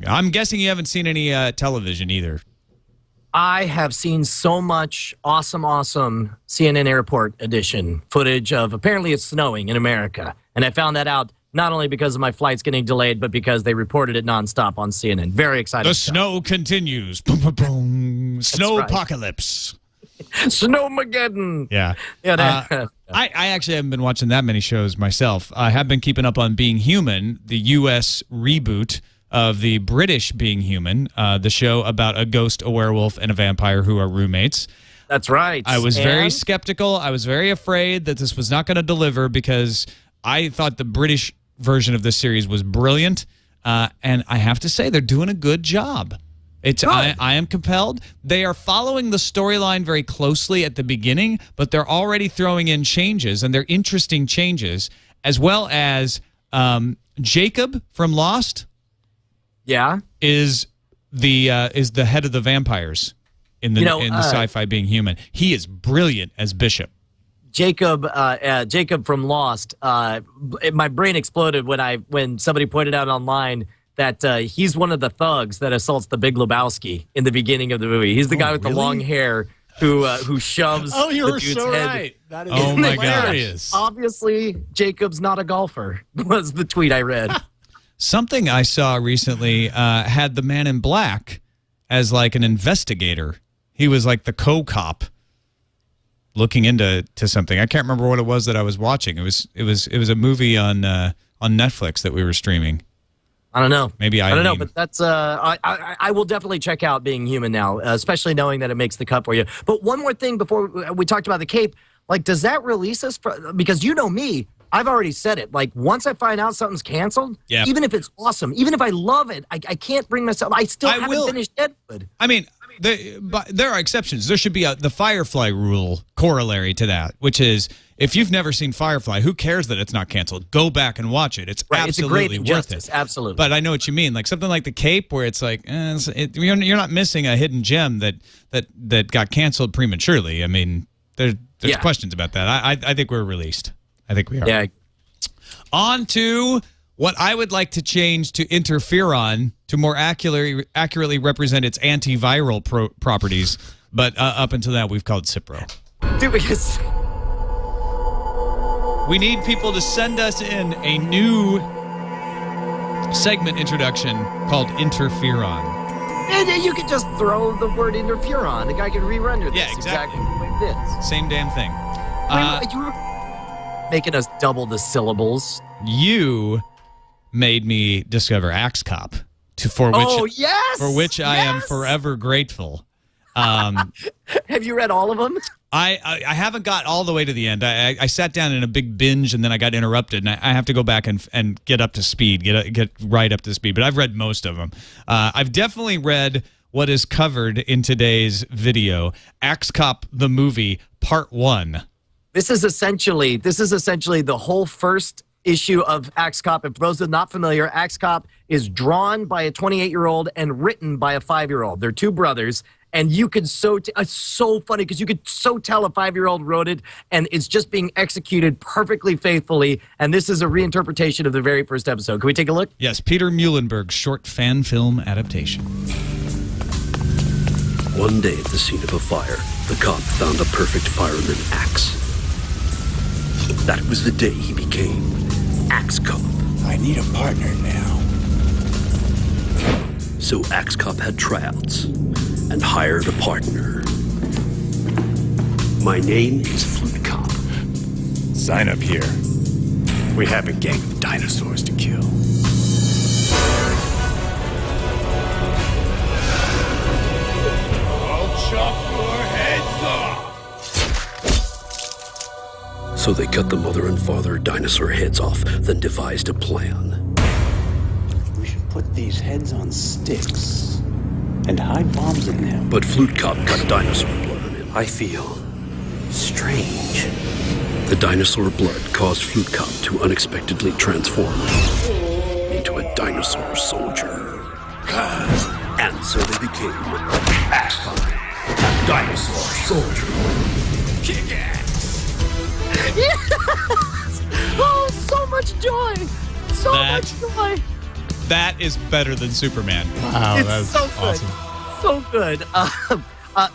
I'm guessing you haven't seen any television either. I have seen so much awesome CNN Airport edition footage of, apparently it's snowing in America. And I found that out not only because of my flights getting delayed, but because they reported it nonstop on CNN. Very exciting. The snow continues. Boom, boom, boom. Snow apocalypse. Snowmageddon. Yeah. I actually haven't been watching that many shows myself. I have been keeping up on Being Human, the U.S. reboot of the British Being Human, the show about a ghost, a werewolf, and a vampire who are roommates. That's right. I was very skeptical. I was very afraid that this was not going to deliver because I thought the British version of this series was brilliant, and I have to say they're doing a good job. I am compelled. They are following the storyline very closely at the beginning, but they're already throwing in changes, and they're interesting changes, as well as Jacob from Lost. Yeah, is the head of the vampires in the sci-fi Being Human. He is brilliant as Bishop. Jacob from Lost. My brain exploded when somebody pointed out online that he's one of the thugs that assaults the Big Lebowski in the beginning of the movie. He's the guy with the long hair who shoves the dude's head. Right. That is my hilarious. God. Obviously, Jacob's not a golfer, was the tweet I read. Something I saw recently had the Man in Black as like an investigator. He was like the co-cop looking into something. I can't remember what it was that I was watching. It was a movie on Netflix that we were streaming. I don't know. Maybe I don't know, but that's I will definitely check out Being Human now, especially knowing that it makes the cut for you. But one more thing before we talked about the Cape, like, does that release us? Because you know me, I've already said it. Like, once I find out something's canceled, even if it's awesome, even if I love it, I can't bring myself. I haven't finished Deadwood. I mean, But there are exceptions. There should be the Firefly rule corollary to that, which is if you've never seen Firefly, who cares that it's not canceled? Go back and watch it. It's absolutely worth it. Absolutely. But I know what you mean. Like something like The Cape, where it's like you're not missing a hidden gem that got canceled prematurely. I mean, there's questions about that. I think we're released. I think we are. Yeah. On to what I would like to change to interferon to more accurately represent its antiviral properties. But up until that, we've called Cipro. Dude, because we need people to send us in a new segment introduction called Interferon. And then you could just throw the word interferon. The guy can re-render this exactly the way it is. Same damn thing. You were making us double the syllables. You made me discover Axe Cop, for which I am forever grateful. Have you read all of them? I haven't got all the way to the end. I sat down in a big binge and then I got interrupted, and I have to go back and get up to speed, get right up to speed. But I've read most of them. I've definitely read what is covered in today's video, Axe Cop the movie Part 1. This is essentially the whole first issue of Axe Cop. And for those that are not familiar, Axe Cop is drawn by a 28-year-old and written by a 5-year-old. They're two brothers. And you could it's so funny because you could so tell a 5-year-old wrote it, and it's just being executed perfectly faithfully. And this is a reinterpretation of the very first episode. Can we take a look? Yes, Peter Muhlenberg's short fan film adaptation. One day at the scene of a fire, the cop found a perfect fireman axe. That was the day he became Axe Cop. I need a partner now. So Axe Cop had tryouts and hired a partner. My name is Flute Cop. Sign up here. We have a gang of dinosaurs to kill. I'll chop your heads off! So they cut the mother and father dinosaur heads off, then devised a plan. We should put these heads on sticks and hide bombs in them. But Flute Cop got dinosaur blood on him. I feel strange. The dinosaur blood caused Flute Cop to unexpectedly transform into a dinosaur soldier. And so they became Axe Cop, dinosaur soldier. Kick ass! Yes! Oh, so much joy! So much joy! That is better than Superman. Wow, It's that's so good. awesome. So good.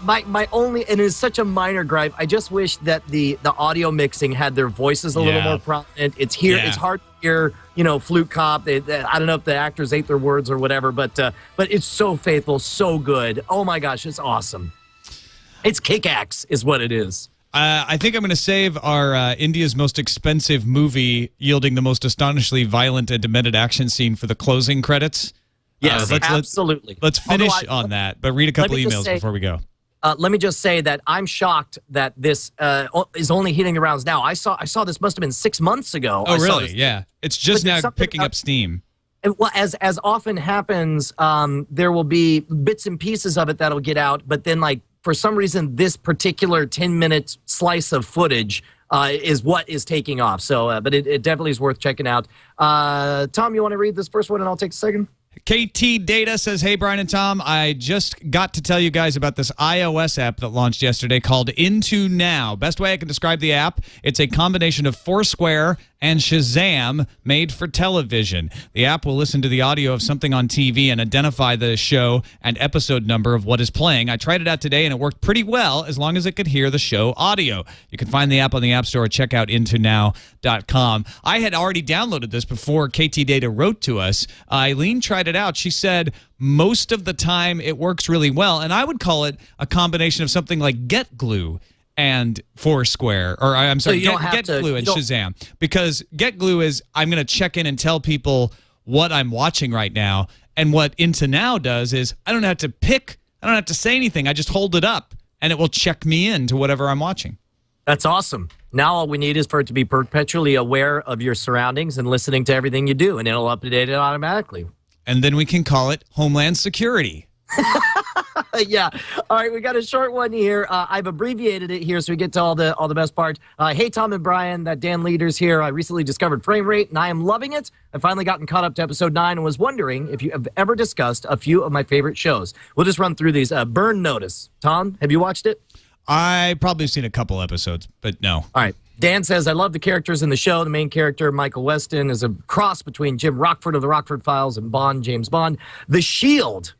My only, and it's such a minor gripe, I just wish that the audio mixing had their voices a little more prominent. It's here. Yeah. It's hard to hear, Flute Cop. I don't know if the actors ate their words or whatever, but it's so faithful, so good. Oh my gosh, it's awesome. It's kick-axe is what it is. I think I'm going to save our India's most expensive movie yielding the most astonishingly violent and demented action scene for the closing credits. Yes, absolutely. Let's finish on that, but read a couple emails before we go. Let me just say that I'm shocked that this is only hitting the rounds now. I saw this must have been 6 months ago. Oh, really? Yeah. It's just now picking up steam. Well, as often happens, there will be bits and pieces of it that'll get out, but then for some reason, this particular 10-minute slice of footage is what is taking off. So, but it definitely is worth checking out. Tom, you want to read this first one, and I'll take a second? KT Data says, hey, Brian and Tom, I just got to tell you guys about this iOS app that launched yesterday called Into Now. Best way I can describe the app, it's a combination of Foursquare and Shazam made for television. The app will listen to the audio of something on TV and identify the show and episode number of what is playing. I tried it out today, and it worked pretty well as long as it could hear the show audio. You can find the app on the App Store. Check out intonow.com. I had already downloaded this before KT Data wrote to us. Eileen tried it out. She said most of the time it works really well, and I would call it a combination of something like Get Glue and Foursquare, or I'm sorry, Get Glue and Shazam. Because Get Glue is I'm going to check in and tell people what I'm watching right now, and what Into Now does is I don't have to say anything. I just hold it up, and it will check me in to whatever I'm watching. That's awesome. Now all we need is for it to be perpetually aware of your surroundings and listening to everything you do, and it'll update it automatically. And then we can call it Homeland Security. Yeah. All right, we got a short one here. I've abbreviated it here so we get to all the best parts. Hey, Tom and Brian, that Dan Leaders here. I recently discovered Frame Rate, and I am loving it. I've finally gotten caught up to episode 9 and was wondering if you have ever discussed a few of my favorite shows. We'll just run through these. Burn Notice. Tom, have you watched it? I probably seen a couple episodes, but no. All right. Dan says, I love the characters in the show. The main character, Michael Weston, is a cross between Jim Rockford of the Rockford Files and Bond, James Bond. The Shield.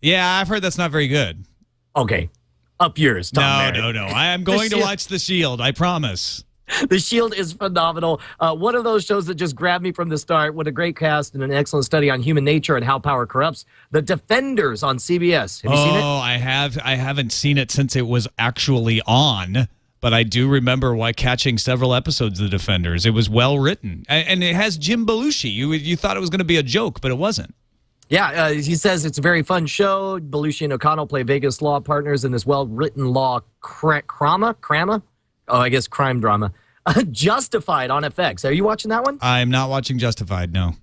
Yeah, I've heard that's not very good. Okay. Up yours, Tom. No. I am going to watch The Shield. I promise. The Shield is phenomenal. One of those shows that just grabbed me from the start. What a great cast and an excellent study on human nature and how power corrupts. The Defenders on CBS. Have you seen it? Oh, I have. I haven't seen it since it was actually on, but I do remember catching several episodes of The Defenders. It was well written, and it has Jim Belushi. You thought it was going to be a joke, but it wasn't. Yeah, he says it's a very fun show. Belushi and O'Connell play Vegas law partners in this well-written law crime drama. Justified on FX. Are you watching that one? I'm not watching Justified, no.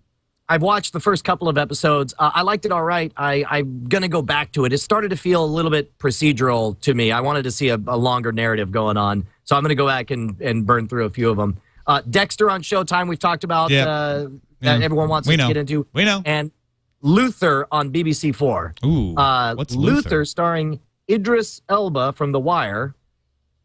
I've watched the first couple of episodes. I liked it all right. I'm going to go back to it. It started to feel a little bit procedural to me. I wanted to see a longer narrative going on. So I'm going to go back and burn through a few of them. Dexter on Showtime, we've talked about that everyone wants to get into. We know. And Luther on BBC 4. Ooh, what's Luther? Starring Idris Elba from The Wire.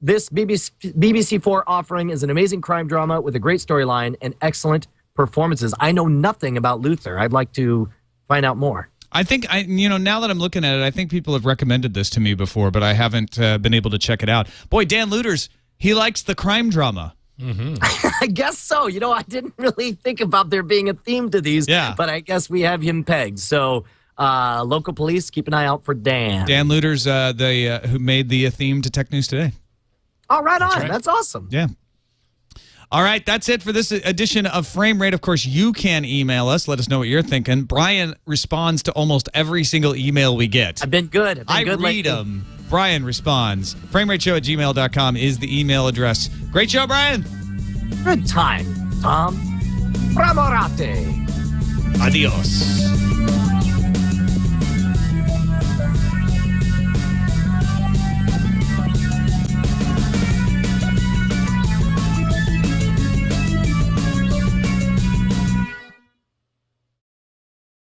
This BBC 4 offering is an amazing crime drama with a great storyline and excellent performances. I know nothing about Luther. I'd like to find out more. I think, now that I'm looking at it, I think people have recommended this to me before, but I haven't been able to check it out. Boy, Dan Leaders, he likes the crime drama. Mm-hmm. I guess so. I didn't really think about there being a theme to these, but I guess we have him pegged. So, local police, keep an eye out for Dan. Dan Leaders, who made the theme to Tech News Today. Oh, right on. That's awesome. Yeah. All right, that's it for this edition of Frame Rate. Of course, you can email us. Let us know what you're thinking. Brian responds to almost every single email we get. I've been good. I read them. Brian responds. FrameRateShow@gmail.com is the email address. Great show, Brian. Good time, Tom. Bramorate. Adios.